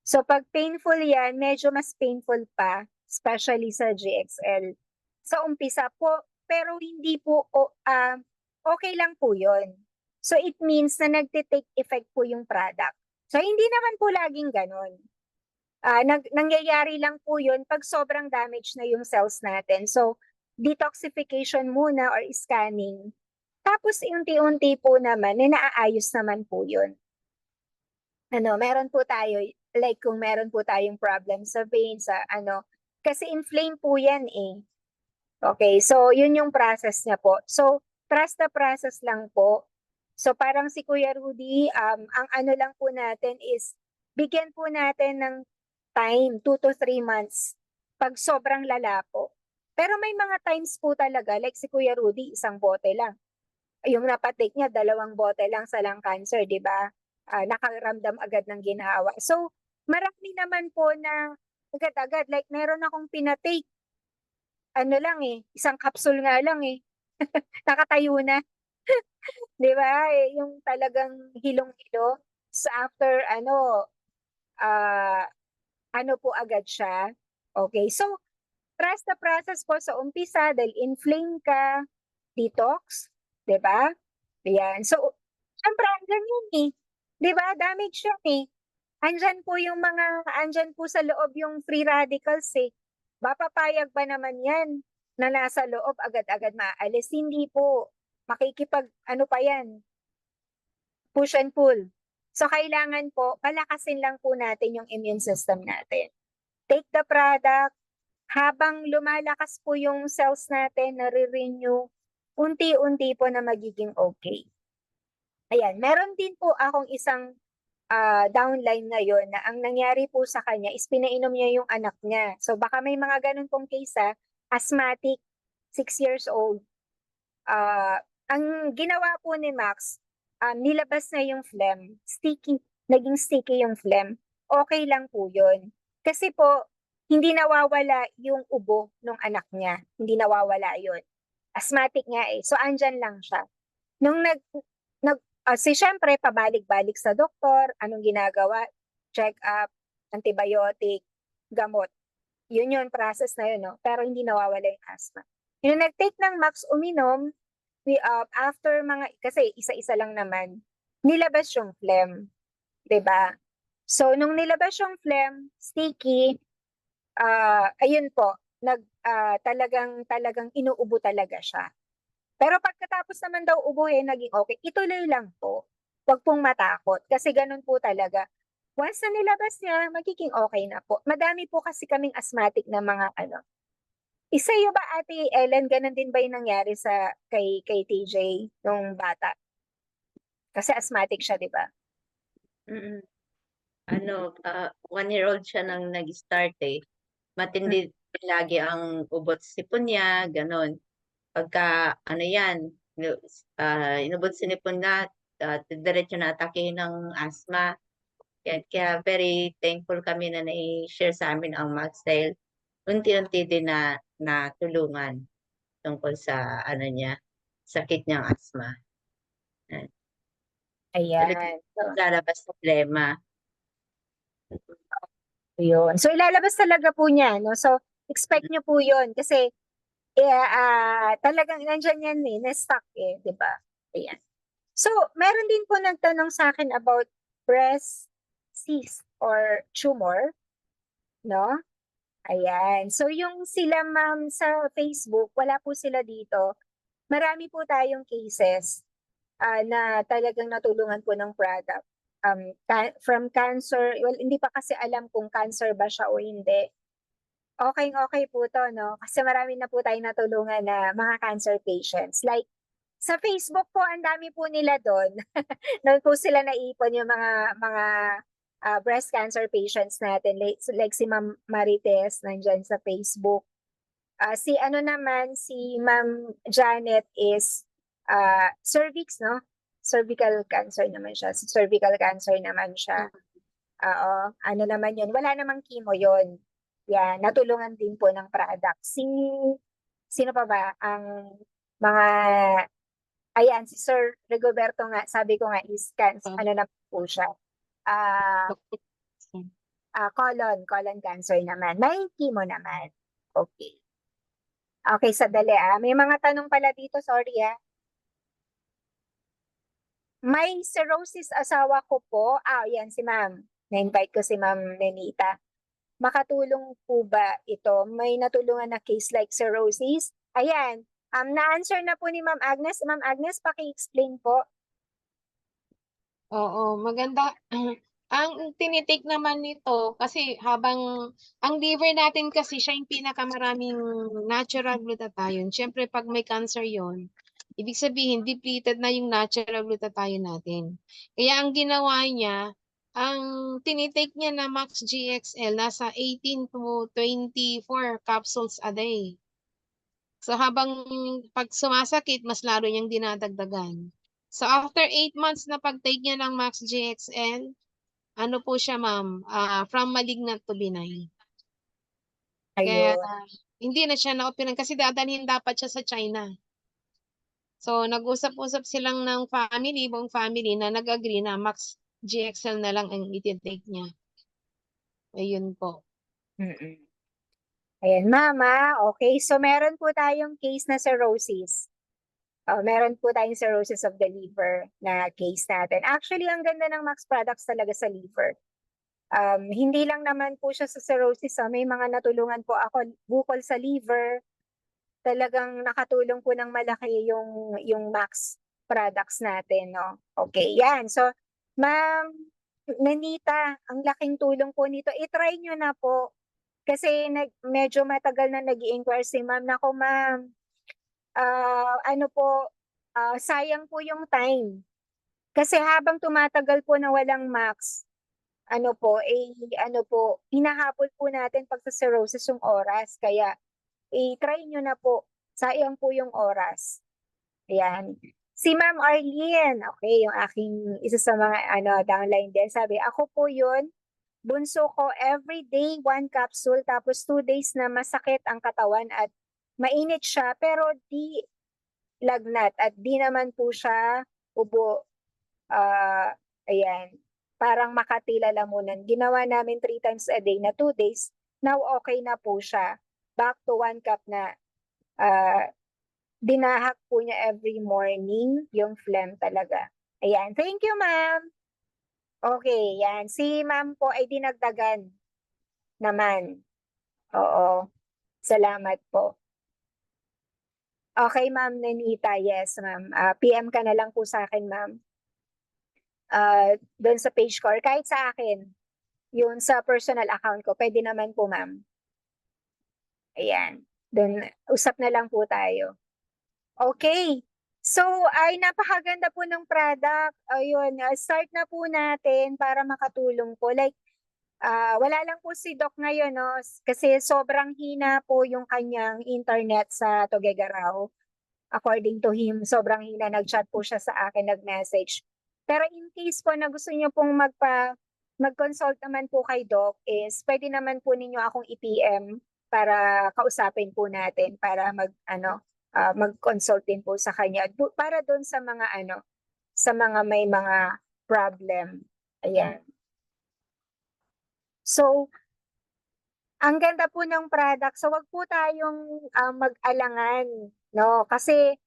So, pag painful yan, medyo mas painful pa, especially sa GXL. Sa umpisa po, pero hindi po, okay lang po yun. So, it means na nagte-take effect po yung product. So, hindi naman po laging ganon. Nangyayari lang po yun pag sobrang damage na yung cells natin. So, detoxification muna or scanning. Tapos, unti-unti po naman, naaayos naman po yun. Meron po tayo, like kung meron po tayong problem sa vein, kasi inflame po yan eh. Okay, so yun yung process niya po. So, trust the process lang po. So, parang si Kuya Rudy, ang lang po natin is, bigyan po natin ng time, 2 to 3 months, pag sobrang lala po. Pero may mga times po talaga, like si Kuya Rudy, 1 bote lang. Yung napatake niya, 2 bote lang sa lung cancer, di ba? Nakaramdam agad ng ginhawa. So, marami naman po na agad-agad, like meron akong pinatake, lang eh, 1 capsule nga lang eh. Nakatayo na. Di ba? Yung talagang hilong-hilo. So after po agad siya. Okay, so trust the process po sa umpisa dahil inflame ka, detox, di ba? Ayan. So, syempre, andyan yun eh. Di ba? Damage yun eh. Andyan po sa loob yung free radicals eh. Papapayag ba naman yan na nasa loob agad-agad maalis? Hindi po. Makikipag, pa yan? Push and pull. So, kailangan po, palakasin lang po natin yung immune system natin. Take the product, habang lumalakas po yung cells natin, nare-renew, unti-unti po na magiging okay. Ayan, meron din po akong isang downline ngayon na ang nangyari po sa kanya is pinainom niya yung anak niya. So baka may mga ganun pong case asthmatic, 6 years old. Ang ginawa po ni Max, nilabas na yung phlegm, naging sticky yung phlegm. Okay lang po yun. Kasi po, hindi nawawala yung ubo ng anak niya. Hindi nawawala yun. Asthmatic nga eh. So andyan lang siya. Nung syempre, pabalik-balik sa doktor, anong ginagawa? Check up, antibiotic, gamot. Yun yung process na yun, no? Pero hindi nawawala yung asthma. Yung nag-take ng Max uminom, after kasi isa-isa lang naman, nilabas yung phlegm. 'Di ba? So, nung nilabas yung phlegm, sticky, ayun po, talagang inuubo talaga siya. Pero pagkatapos naman daw ubuhin, naging okay. Ituloy lang po. wag pong matakot kasi ganun po talaga. Once na nilabas niya, magiging okay na po. Madami po kasi kaming asthmatic na mga ano. Isa ba Ate Ellen, ganun din ba yung nangyari sa kay TJ nung bata? Kasi asthmatic siya, di ba? Mm. Ano, 1-year-old siya nang nag-start eh. Matindi lagi ang ubot sipon niya, ganon. Pagka, ano yan, inubot sinipon na, diretso na atake ng asthma. Kaya very thankful kami na nai-share sa amin ang Max dahil unti-unti din na natulungan tungkol sa ano niya, sakit niyang asthma. Talagang Ayan. So, lalabas problema. yun. So, ilalabas talaga po niya, no? So, expect niyo po yun kasi talagang nandyan yan eh, na-stuck eh, di ba? Ayan. So, meron din po nagtanong sa akin about breast cyst or tumor, no? Ayan. So, yung sila ma'am sa Facebook, wala po sila dito. Marami po tayong cases na talagang natulungan po ng product. From cancer, well, hindi pa kasi alam kung cancer ba siya o hindi. Okay po to, no? Kasi marami na po tayong natulungan na mga cancer patients. Like, sa Facebook po, ang dami po nila doon. Doon po sila naipon yung mga breast cancer patients natin. Like si Ma'am Marites, nandyan sa Facebook. Si ano naman, si Ma'am Janet is cervix, no? Cervical cancer naman siya. Cervical cancer naman siya. Oo. Ano naman yun? Wala namang chemo yun. Yan. Natulungan din po ng product. Sino pa ba? Ang mga ayan, si Sir Rigoberto nga, sabi ko nga is ano na po siya. Colon cancer naman. May chemo naman. Okay. Okay, sadali May mga tanong pala dito, sorry May cirrhosis asawa ko po. Yan si ma'am. Na-invite ko si ma'am Nenita. Makatulong po ba ito? May natulungan na case like cirrhosis? Ayan. Na-answer na po ni Ma'am Agnes. Ma'am Agnes, paki-explain po. Oo, maganda. Ang tinitake naman nito, kasi habang ang liver natin kasi siya yung pinakamaraming natural glutathione. Siyempre, pag may cancer yon, ibig sabihin, depleted na yung natural glutathione natin. Kaya ang ginawa niya, ang tinitake niya na Max GXL, nasa 18 to 24 capsules a day. So habang pag sumasakit, mas laro niyang dinadagdagan. So after 8 months na pag-take niya ng Max GXL, ano po siya ma'am, from malignant to benign. Kaya Ayun. hindi na siya na-operan kasi dadalhin dapat siya sa China. So nag-usap-usap silang ng family, buong family na nag-agree na Max GXL na lang ang ititake niya. Ayun po. Mm-mm. Ayan, mama. Okay, so meron po tayong case na cirrhosis. Meron po tayong cirrhosis of the liver na case natin. Actually, ang ganda ng Max products talaga sa liver. Hindi lang naman po siya sa cirrhosis. May mga natulungan po ako bukol sa liver. Talagang nakatulong po ng malaki yung Max products natin, no? Okay, yan. So, Ma'am Nanita, ang laking tulong po nito. I-try nyo na po. Kasi medyo matagal na nag-i-inquire si ma'am. Nako, ma'am, ano po, sayang po yung time. Kasi habang tumatagal po na walang Max, hinahabol po natin pag sa cirrhosis yung oras. Kaya, i-try nyo na po. Sayang po yung oras. Ayan. Si Ma'am Arlene, okay, yung aking isa sa mga downline din, sabi, ako po yun, bunso ko everyday 1 capsule, tapos 2 days na masakit ang katawan at mainit siya, pero di lagnat at di naman po siya ubo. Ayan, parang makatila lamunan. Ginawa namin 3 times a day na 2 days. Now okay na po siya. Back to 1 cup na dinahak po niya every morning yung phlegm talaga. Ayan, thank you ma'am. Okay, yan. Si ma'am po ay dinagdagan naman. Oo, salamat po. Okay, ma'am Nenita. Yes, ma'am. PM ka na lang po sa akin, ma'am. doon sa page ko or kahit sa akin, yun sa personal account ko, pwede naman po ma'am. Ayan, doon usap na lang po tayo. Okay. So, ay napakaganda po ng product. Ayun, start na po natin para makatulong po. Like, wala lang po si Doc ngayon, no? Kasi sobrang hina po yung kanyang internet sa Tuguegarao. According to him, sobrang hina. Nag-chat po siya sa akin, nag-message. Pero in case po na gusto niyo pong mag-consult naman po kay Doc, is pwede naman po ninyo akong i-PM para kausapin po natin para mag-consult din po sa kanya para doon sa mga sa mga may mga problem. Ayan. So, ang ganda po ng product. So, wag po tayong mag-alangan, no? Kasi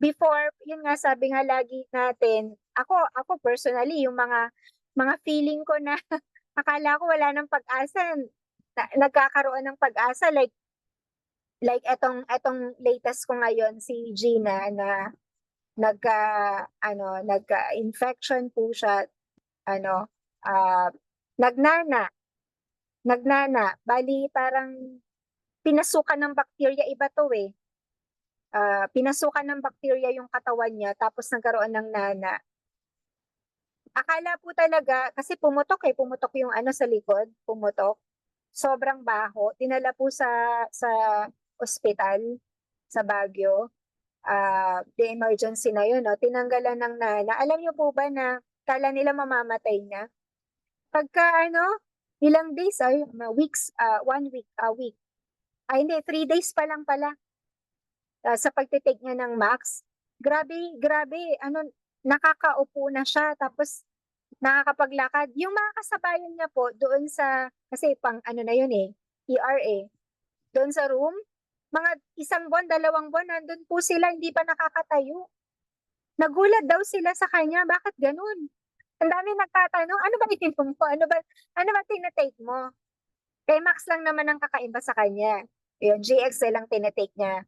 before, yun nga sabi nga lagi natin, ako personally yung mga feeling ko na akala ko wala ng pag-asa, nagkakaroon ng pag-asa like etong latest ko ngayon si Gina na nagka-infection po siya nagnana bali parang pinasukan ng bakterya iba to pinasukan ng bakterya yung katawan niya tapos nagkaroon ng nana. Akala po talaga kasi pumutok yung sa likod, pumutok. Sobrang baho, dinala po sa ospital sa Baguio. The emergency na yun, no? Tinanggalan ng nana. Alam niyo po ba na kala nila mamamatay na? Pagka ilang days, weeks, 1 week, week. Hindi, 3 days pa lang pala sa pagtitake niya ng Max. Grabe, nakakaupo na siya, tapos nakakapaglakad. Yung mga kasabayan niya po, doon kasi pang na yun ER doon sa room, mga 1 buwan, 2 buwan, nandun po sila, hindi pa nakakatayo. Nagulat daw sila sa kanya, bakit ganun? Ang dami nagtatanong, ano ba ininom mo? Ano ba tinatake mo? Kay Max lang naman ang kakaiba sa kanya. Yun, GXL lang tinatake niya.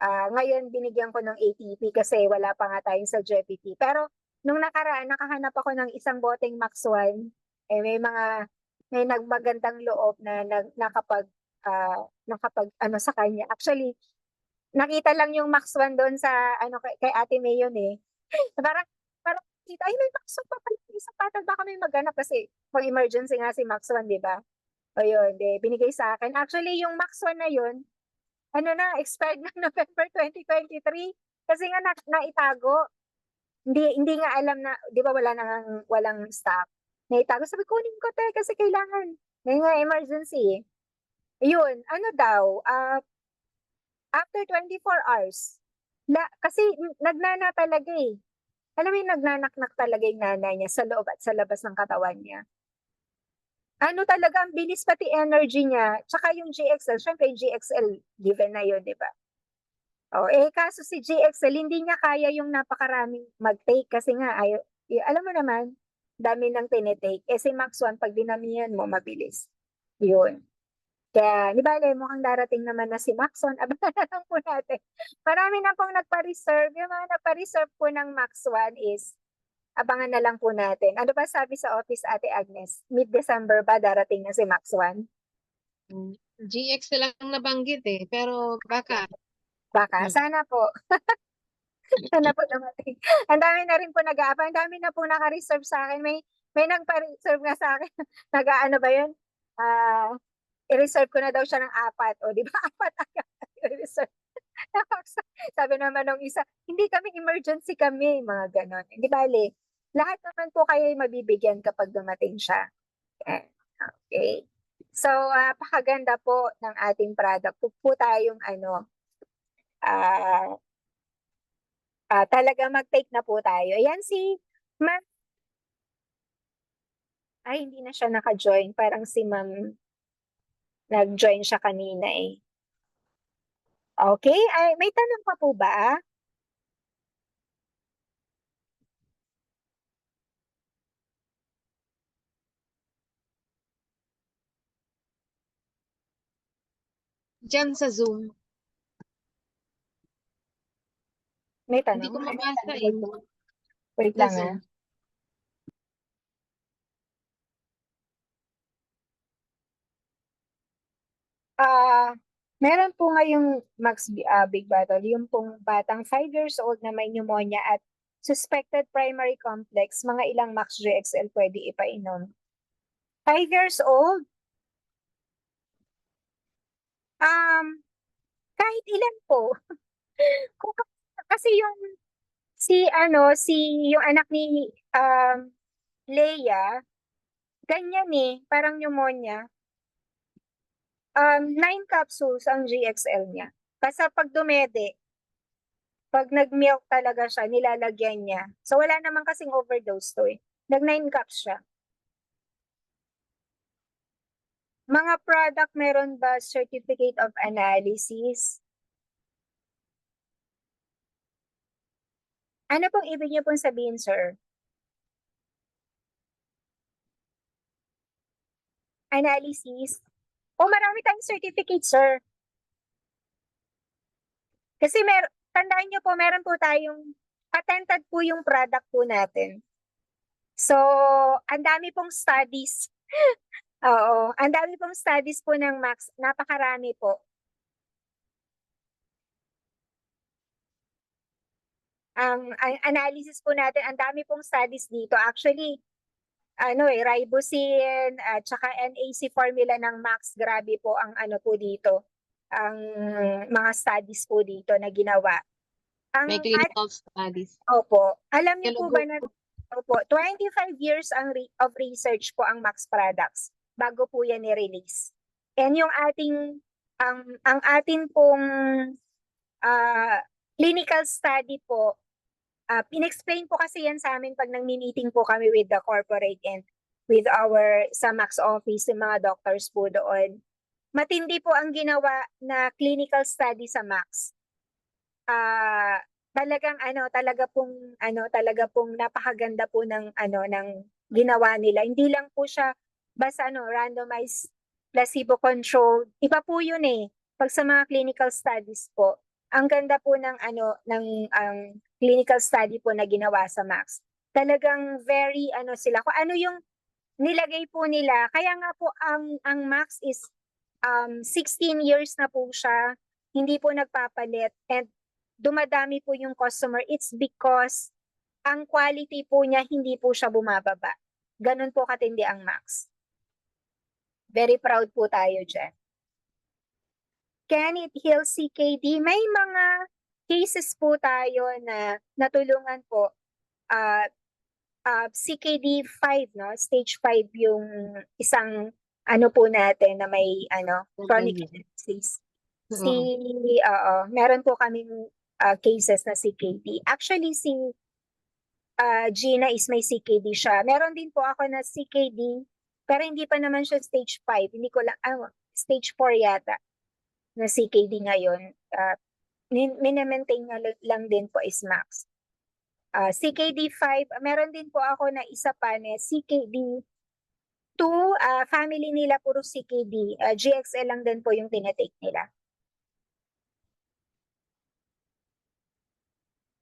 Ngayon, binigyan ko ng ATP kasi wala pa nga tayong sa GPT. Pero, nung nakaraan, nakahanap ako ng isang boteng Max 1. May nagmagandang loob na nakapag sa kanya. Actually, nakita lang yung Max 1 doon sa kay Ate May yun parang kita ay may Max 1 pa pala isang patag, baka may maghanap kasi pang emergency nga si Max 1, di ba? O yun, binigay sa akin. Actually, yung Max 1 na yun, expired na November 2023 kasi nga naitago. Hindi nga alam na, di ba walang stock. Naitago, sabi kunin ko kasi kailangan. Ngayon nga emergency. Yun, after 24 hours, kasi nagnana talaga Alam mo yung nagnanaknak talaga yung nanay niya sa loob at sa labas ng katawan niya. Talaga, ang bilis pati energy niya. Tsaka yung GXL, syempre yung GXL, given na yun, di ba? Kaso si GXL, hindi niya kaya yung napakaraming mag-take kasi nga, alam mo naman, dami nang tinitake. Si Max 1, pag dinamihan mo, mabilis. Yun. Kaya, di ba, mukhang darating naman na si Max 1. Abangan na lang po natin. Marami na pong nagpa-reserve. Yung mga nagpa-reserve po ng Max 1 is, abangan na lang po natin. Ano ba sabi sa office, Ate Agnes? Mid-December ba darating na si Max 1? GX lang nabanggit pero baka. Baka. Sana po. Sana po dumating. Ang dami na rin po nag-aabang. Ang dami na po naka-reserve sa akin. May nagpa-reserve nga sa akin. Nag-ano ba yun? I-reserve ko na daw siya ng 4. O, di ba? 4 agad. I-reserve. Sabi naman nung isa, hindi kami emergency kami. Mga ganon. Hindi bale. Lahat naman po kayo mabibigyan kapag dumating siya. Okay. So, pakaganda po ng ating product. Po tayong talaga mag-take na po tayo. Ayan si Ma'am. Ay, hindi na siya naka-join. Parang si Ma'am nag-join siya kanina Okay. Ay, may tanong pa po ba? Diyan sa Zoom. May Hindi tanong? ko mabasa Wait Sa lang Zoom. Meron po ngayong Big Battle, yung pong batang 5 years old na may pneumonia at suspected primary complex, mga ilang Max GXL pwede ipainom. 5 years old? Kahit ilan po. Kung kasi yung anak ni Leia, ganyan parang pneumonia. 9 capsules ang GXL niya. Basta pag dumede, pag nag-milk talaga siya, nilalagyan niya. So wala naman kasing overdose to Nag 9 cups siya. Mga product, meron ba certificate of analysis? Ano pong ibig niyo pong sabihin, sir? Analysis? Marami tayong certificate, sir. Kasi tandaan niyo po, meron po tayong patented po yung product po natin. So, ang dami pong studies. Oo, ang dami pong studies po ng Max. Napakarami po. Ang analysis po natin, ang dami pong studies dito. Actually, ribosine at saka NAC formula ng Max, grabe po ang po dito. Ang mga studies po dito na ginawa. May clinical studies. Opo. Alam niyo po ba na 25 years of research po ang Max products bago po yan i-release. And yung ang atin pong clinical study po, pinexplain po kasi yan sa amin pag nang-meeting po kami with the corporate and with sa Max office, yung mga doctors po doon. Matindi po ang ginawa na clinical study sa Max. Talaga pong napakaganda po ng ginawa nila. Hindi lang po siya basta randomized, placebo controlled. Iba po yun pag sa mga clinical studies po. Ang ganda po ng clinical study po na ginawa sa Max. Talagang very sila. Kung ano yung nilagay po nila. Kaya nga po ang Max is 16 years na po siya. Hindi po nagpapalit and dumadami po yung customer. It's because ang quality po niya hindi po siya bumababa. Ganun po katindi ang Max. Very proud po tayo dyan. Can it heal CKD? May mga cases po tayo na natulungan po. CKD 5, no? Stage 5 yung isang po natin na may chronic disease. Meron po kaming cases na CKD. Actually, si Gina is may CKD siya. Meron din po ako na CKD, pero hindi pa naman siya stage 5. Hindi ko lang, stage 4 yata na CKD ngayon. Minamaintain nga lang din po is Max. CKD 5, meron din po ako na isa pa na CKD 2, family nila puro CKD. GXL lang din po yung tinetake nila.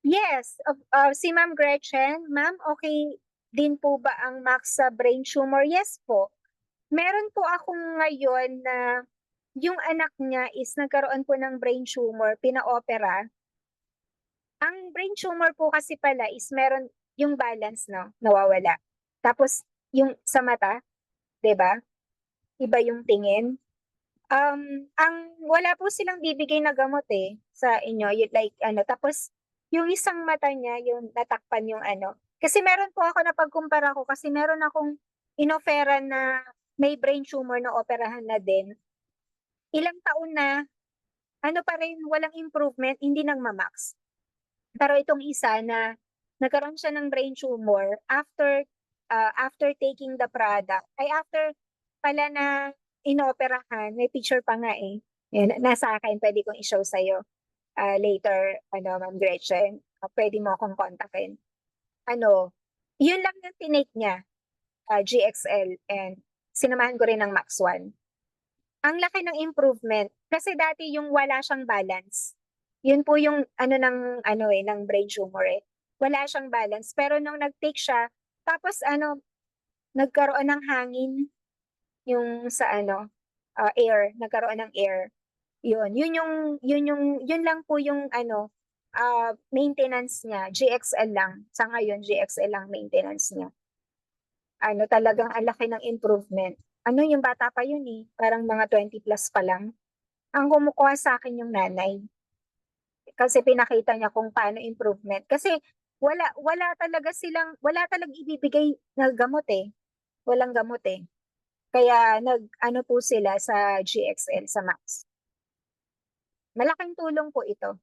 Yes, si Ma'am Gretchen. Ma'am, okay din po ba ang Max sa brain tumor? Yes po. Meron po akong ngayon na yung anak niya is nagkaroon po ng brain tumor, pina-opera. Ang brain tumor po kasi pala is meron yung balance, no? Nawawala. Tapos yung sa mata, 'di ba? Iba yung tingin. Ang wala po silang bibigay na gamot sa inyo, tapos yung isang mata niya, yung natakpan yung Kasi meron po ako na pagkumpara ko kasi meron akong inoferan na may brain tumor na operahan na din. Ilang taon na, pa rin, walang improvement, hindi nagmamax. Pero itong isa na nagkaroon siya ng brain tumor after taking the product, after pala na inoperahan, may picture pa nga Yan, nasa akin, pwede kong i-show sa'yo later, Ma'am Gretchen. Pwede mo akong kontakin. Yun lang yung tinake niya, GXL, and sinamahan ko rin ng Max 1. Ang laki ng improvement, kasi dati yung wala siyang balance. Yun po yung ng brain tumor Wala siyang balance. Pero nung nag-take siya, tapos nagkaroon ng hangin yung sa air, nagkaroon ng air. Yun lang po yung ano, maintenance niya, GXL lang. Sa ngayon, GXL lang maintenance niya. Ano talagang ang laki ng improvement. Ano yung bata pa yun eh, parang mga 20 plus pa lang. Ang kumukuha sa akin yung nanay. Kasi pinakita niya kung paano improvement. Kasi wala talagang ibibigay na gamot eh. Walang gamot eh. Kaya ano po sila sa GXL, sa Max. Malaking tulong po ito.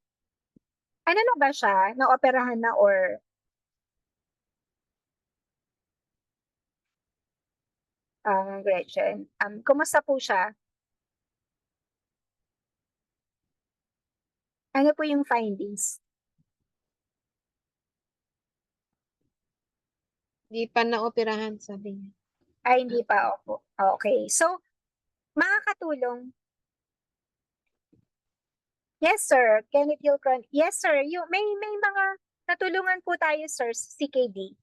Ano na ba siya? Naoperahan na or Gretchen? Kumusta po siya? Ano po yung findings? Di pa naoperahan, sabi niya. Ay, hindi pa ako. Okay. So, makakatulong. Yes, sir. Kenneth Hilcron. Yes, sir. May mga natulungan po tayo, sir, sa CKD.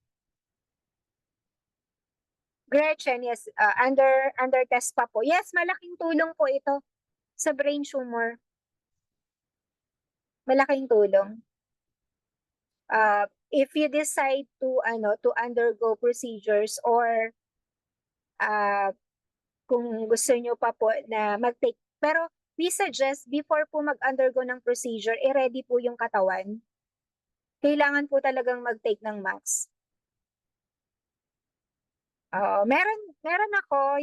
Gretchen, yes. Under test pa po. Yes, malaking tulong po ito sa brain tumor. Malaking tulong. If you decide to undergo procedures or kung gusto nyo pa po na mag-take, pero we suggest before po mag-undergo ng procedure, i-ready po yung katawan. Kailangan po talagang mag-take ng max. Meron ako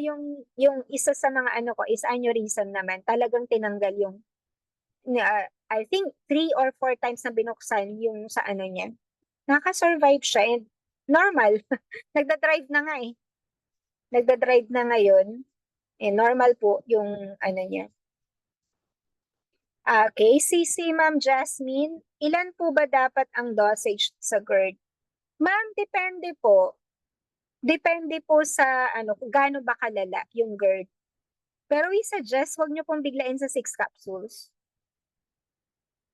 yung isa sa mga ano ko is aneurysm naman. Talagang tinanggal yung I think 3 or 4 times na binuksan yung sa ano niya. Naka-survive siya and normal. Nagda-drive na nga eh. Nagda-drive na ngayon. Eh normal po yung ano niya. KCC, Ma'am Jasmine, ilan po ba dapat ang dosage sa GERD? Ma'am, depende po. Depende po sa kung gaano ba kalala yung GERD. Pero we suggest wag niyo pong biglain sa 6 capsules.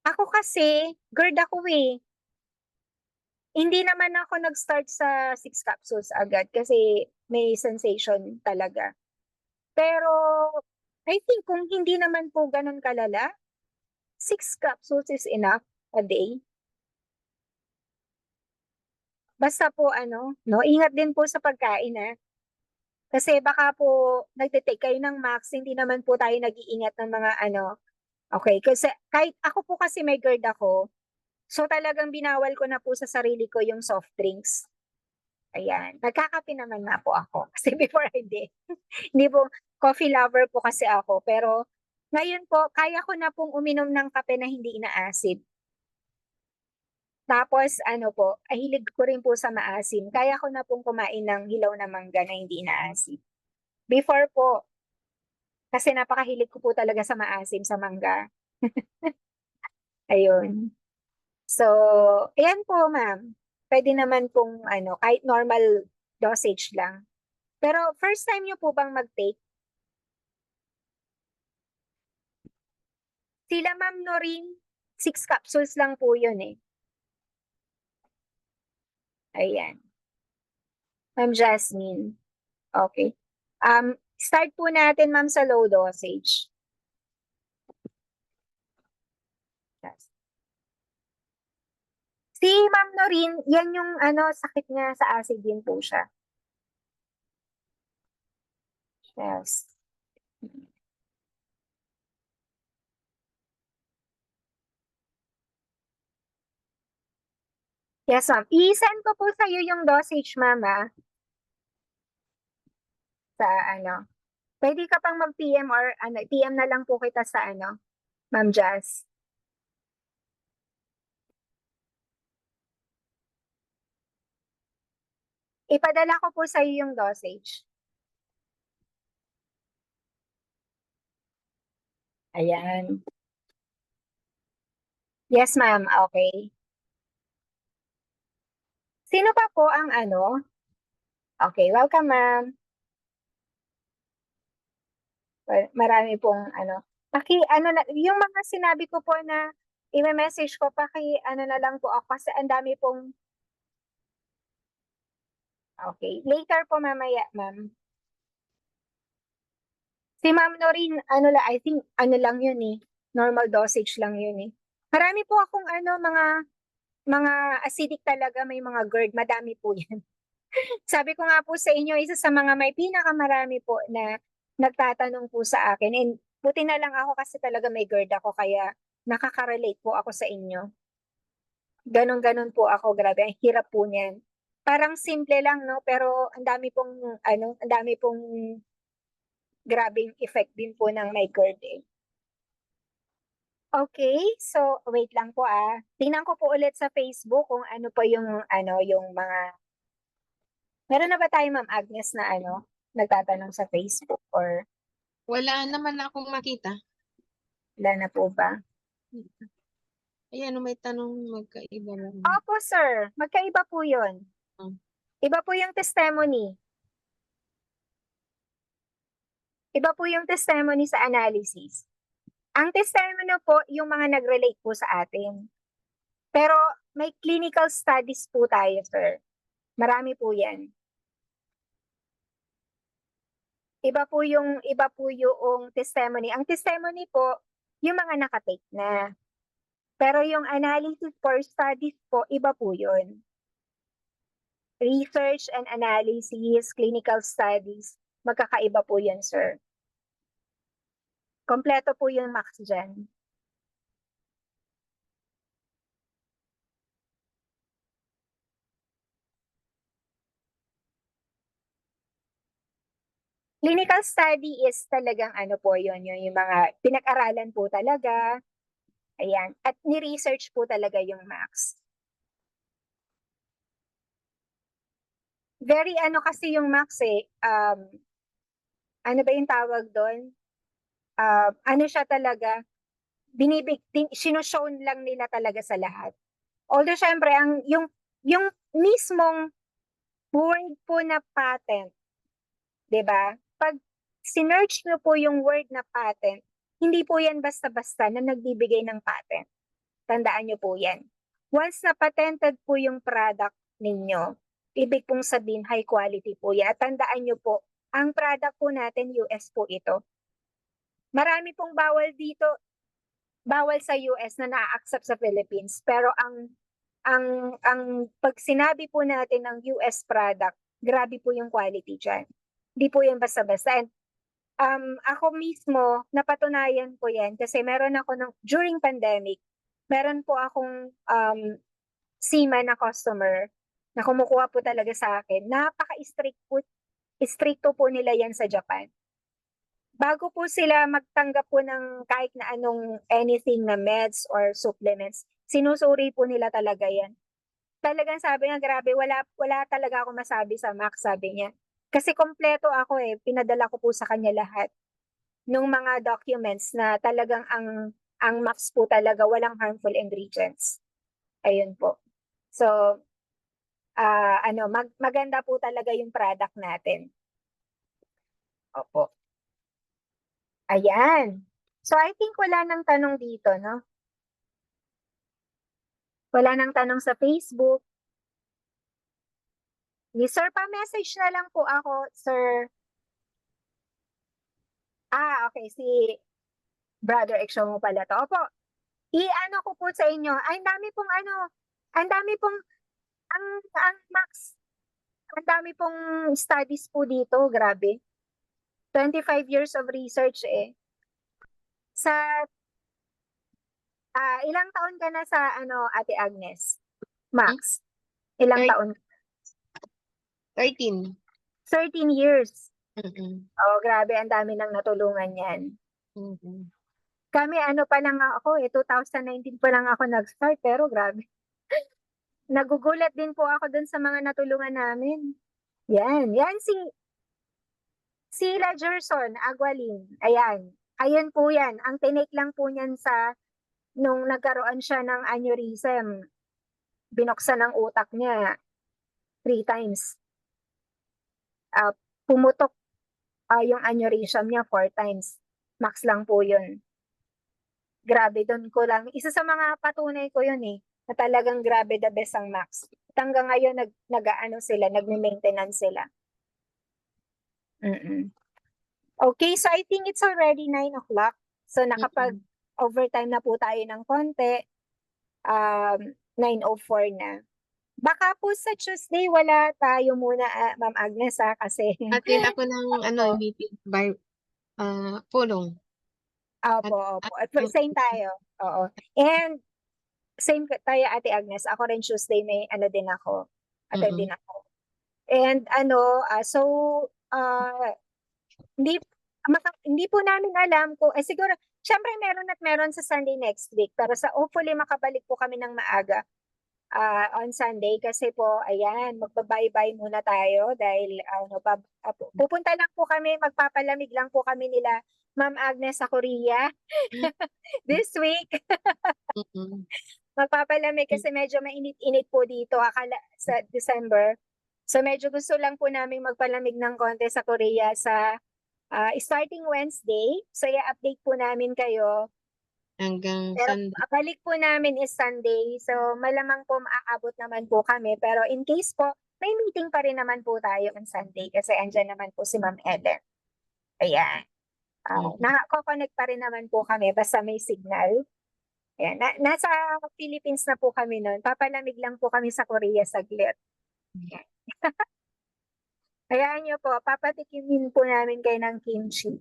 Ako kasi, GERD ako eh. Hindi naman ako nag-start sa 6 capsules agad kasi may sensation talaga. Pero I think kung hindi naman po ganun kalala, 6 capsules is enough a day. Basta po ingat din po sa pagkain Kasi baka po nagte-take kayo ng max, hindi naman po tayo nag-iingat ng mga Okay, kasi kahit ako po kasi may GERD ako, so talagang binawal ko na po sa sarili ko yung soft drinks. Ayan, nagkakape naman na po ako. Kasi before I did. Hindi po, coffee lover po kasi ako. Pero ngayon po, kaya ko na pong uminom ng kape na hindi ina-acid. Tapos hilig ko rin po sa maasim. Kaya ko na pong kumain ng hilaw na mangga na hindi ina-acid. Before po, kasi napakahilig ko po talaga sa maasim, sa mangga. Ayun. So, ayan po ma'am. Pwede naman pong kahit normal dosage lang. Pero first time niyo po bang mag-take? Sila Ma'am Noreen, 6 capsules lang po yun eh. Ayan. Ma'am Jasmine. Okay. Start po natin ma'am sa low dosage. Yes. Si Ma'am Noreen, yan yung sakit niya sa acid din po siya. Yes. Yes, ma'am. I-send ko po sa iyo yung dosage, ma'am, sa Pwede ka pang mag-PM or PM na lang po kita sa Ma'am Jazz. Ipadala ko po sa iyo yung dosage. Ayan. Yes, ma'am. Okay. Sino pa po ang Okay, welcome, ma'am. Marami pong yung mga sinabi ko po na i-message ko, na lang po ako kasi ang dami pong Okay, later po mamaya, ma'am. Si Ma'am Noreen, ano lang, I think, ano lang yun eh. Normal dosage lang yun eh. Marami po akong mga acidic talaga, may mga GERD, madami po yan. Sabi ko nga po sa inyo, isa sa mga may pinakamarami po na nagtatanong po sa akin. And buti na lang ako kasi talaga may GERD ako, kaya nakaka-relate po ako sa inyo. Ganon-ganon po ako, grabe, ang hirap po niyan. Parang simple lang, no? Pero ang dami pong, ang dami pong grabing effect din po ng may GERD eh. Okay, so wait lang po ah. Tingnan ko po ulit sa Facebook kung ano pa yung yung mga meron na ba tayo Ma'am Agnes na nagtatanong sa Facebook or Wala naman akong makita. wala na po ba? Ayan, may tanong magkaiba lang. Opo sir, magkaiba po 'yon. Hmm. Iba po yung testimony. Iba po yung testimony sa analysis. Ang testimony po yung mga nag-relate po sa atin. Pero may clinical studies po tayo, sir. Marami po 'yan. Iba po yung testimony. Ang testimony po yung mga nakatake na. Pero yung analysis for studies po, iba po 'yun. Research and analysis, clinical studies, magkakaiba po 'yan, sir. Kompleto po yung max dyan. Clinical study is talagang po yun, yung mga pinag-aralan po talaga. Ayan. At ni-research po talaga yung max. Very kasi yung max ano ba yung tawag doon? Ano siya talaga, sinushown lang nila talaga sa lahat. Although syempre, yung mismong word po na patent, 'di ba? Pag sinearch nyo po yung word na patent, hindi po yan basta-basta na nagbibigay ng patent. Tandaan nyo po yan. Once na patented po yung product ninyo, ibig pong sabihin high quality po yan. At tandaan nyo po, ang product po natin, US po ito. Marami pong bawal dito, bawal sa US na na-accept sa Philippines. Pero ang pag sinabi po natin ng US product, grabe po yung quality dyan. Hindi po yan basta-basta. And ako mismo, napatunayan ko yan kasi meron ako during pandemic, meron po akong seaman na customer na kumukuha po talaga sa akin. Stricto po nila yan sa Japan. Bago po sila magtanggap po ng kahit na anong anything na meds or supplements, sinusuri po nila talaga yan. Talagang sabi niya, grabe, wala talaga ako masabi sa Max, sabi niya. Kasi kompleto ako pinadala ko po sa kanya lahat nung mga documents na talagang ang Max po talaga walang harmful ingredients. Ayun po. So, maganda po talaga yung product natin. Opo. Ayan. So, I think wala nang tanong dito, no? Wala nang tanong sa Facebook. Ni sir, pa-message na lang po ako, sir. Okay, si Brother Exo mo pala to. Opo, i-ano ko po sa inyo. Ay, ang dami pong ang Max, ang dami pong studies po dito, grabe. 25 years of research Sa, ilang taon ka na sa, Ate Agnes? Max, ilang Thir- taon? 13. 13 years. Mm-mm. Oh, grabe, ang dami nang natulungan yan. Mm-mm. Kami, pa lang ako 2019 pa lang ako nag-start, pero grabe. Nagugulat din po ako dun sa mga natulungan namin. Yan si Sheila Gerson Agualin. Ayan. Ayun po yan. Ang tinake lang po niyan nung nagkaroon siya ng aneurysm. Binuksan ang utak niya 3 times. Pumutok yung aneurysm niya 4 times. Max lang po yun. Grabe, doon ko lang. Isa sa mga patunay ko yun na talagang grabe the best ang Max. At hanggang ngayon, nag-maintenance sila. Okay, so I think it's already 9 o'clock. So nakapag-overtime na po tayo ng konti. 9:04 na. Baka po sa Tuesday wala tayo muna, Ma'am Agnes, kasi Attend ako ng Opo. meeting by pulong. opo. Same tayo. Oo. And same tayo, Ate Agnes. Ako rin Tuesday may ano din ako. Attend din ako. And so hindi po namin alam kung siguro syempre meron sa Sunday next week, pero hopefully makabalik po kami ng maaga on Sunday kasi po ayan, magba-bye-bye muna tayo dahil pupunta lang po kami, magpapalamig lang po kami nila Ma'am Agnes sa Korea this week. Magpapalamig kasi medyo mainit-init po dito sa December. So medyo gusto lang po namin magpalamig ng konti sa Korea sa starting Wednesday. So i-update po namin kayo. Hanggang Pero Sunday. balik po namin is Sunday. So malamang po maaabot naman po kami. Pero in case po, may meeting pa rin naman po tayo on Sunday kasi andyan naman po si Ma'am Ellen. Ayan. Naka-connect pa rin naman po kami basta may signal. Ayan. Nasa Philippines na po kami noon. Papalamig lang po kami sa Korea saglit. Ayan. Hayaan niyo po, papatikimin po namin kayo ng kimchi.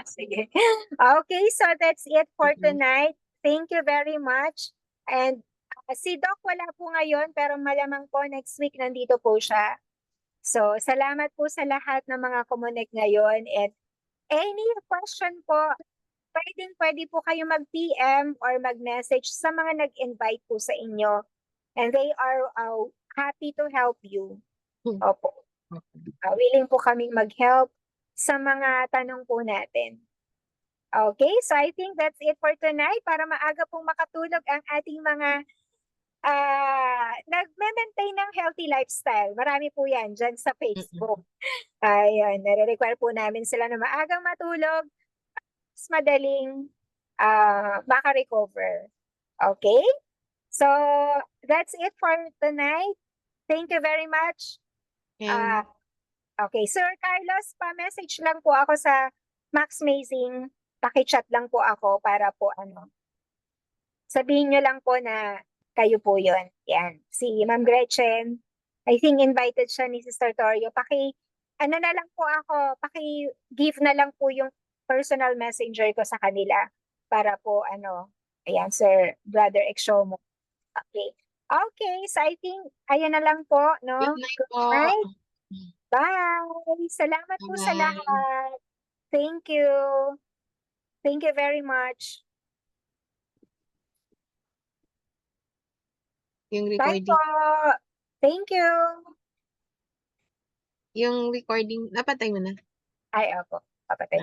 Sige. Okay, so that's it for tonight. Thank you very much. And si Doc wala po ngayon, pero malamang po next week nandito po siya. So, salamat po sa lahat ng mga kumunik ngayon. And any question po, pwede po kayo mag-PM or mag-message sa mga nag-invite po sa inyo. And they are happy to help you. Opo. Willing po kaming mag-help sa mga tanong po natin. Okay, so I think that's it for tonight. Para maaga pong makatulog ang ating mga nag-maintain ng healthy lifestyle. Marami po yan dyan sa Facebook. Ayun, nare-require po namin sila na maagang matulog, mas madaling maka-recover. Okay? So, that's it for tonight. Thank you very much. Okay, Sir Carlos, pa-message lang po ako sa Max Mazing. Paki-chat lang po ako para po sabihin nyo lang po na kayo po yun. Yan, si Ma'am Gretchen. I think invited siya ni Sister Torio. Na lang po ako, paki-give na lang po yung personal messenger ko sa kanila para po ayan, Sir Brother Exomo. Okay. Okay, so I think ayan na lang po, no? Good night po. Right? Bye! Salamat po sa Bye-bye. lahat. Thank you. Thank you very much. Yung Bye recording. po. Thank you. Yung recording, napatay mo na? Ay, opo. Papatay.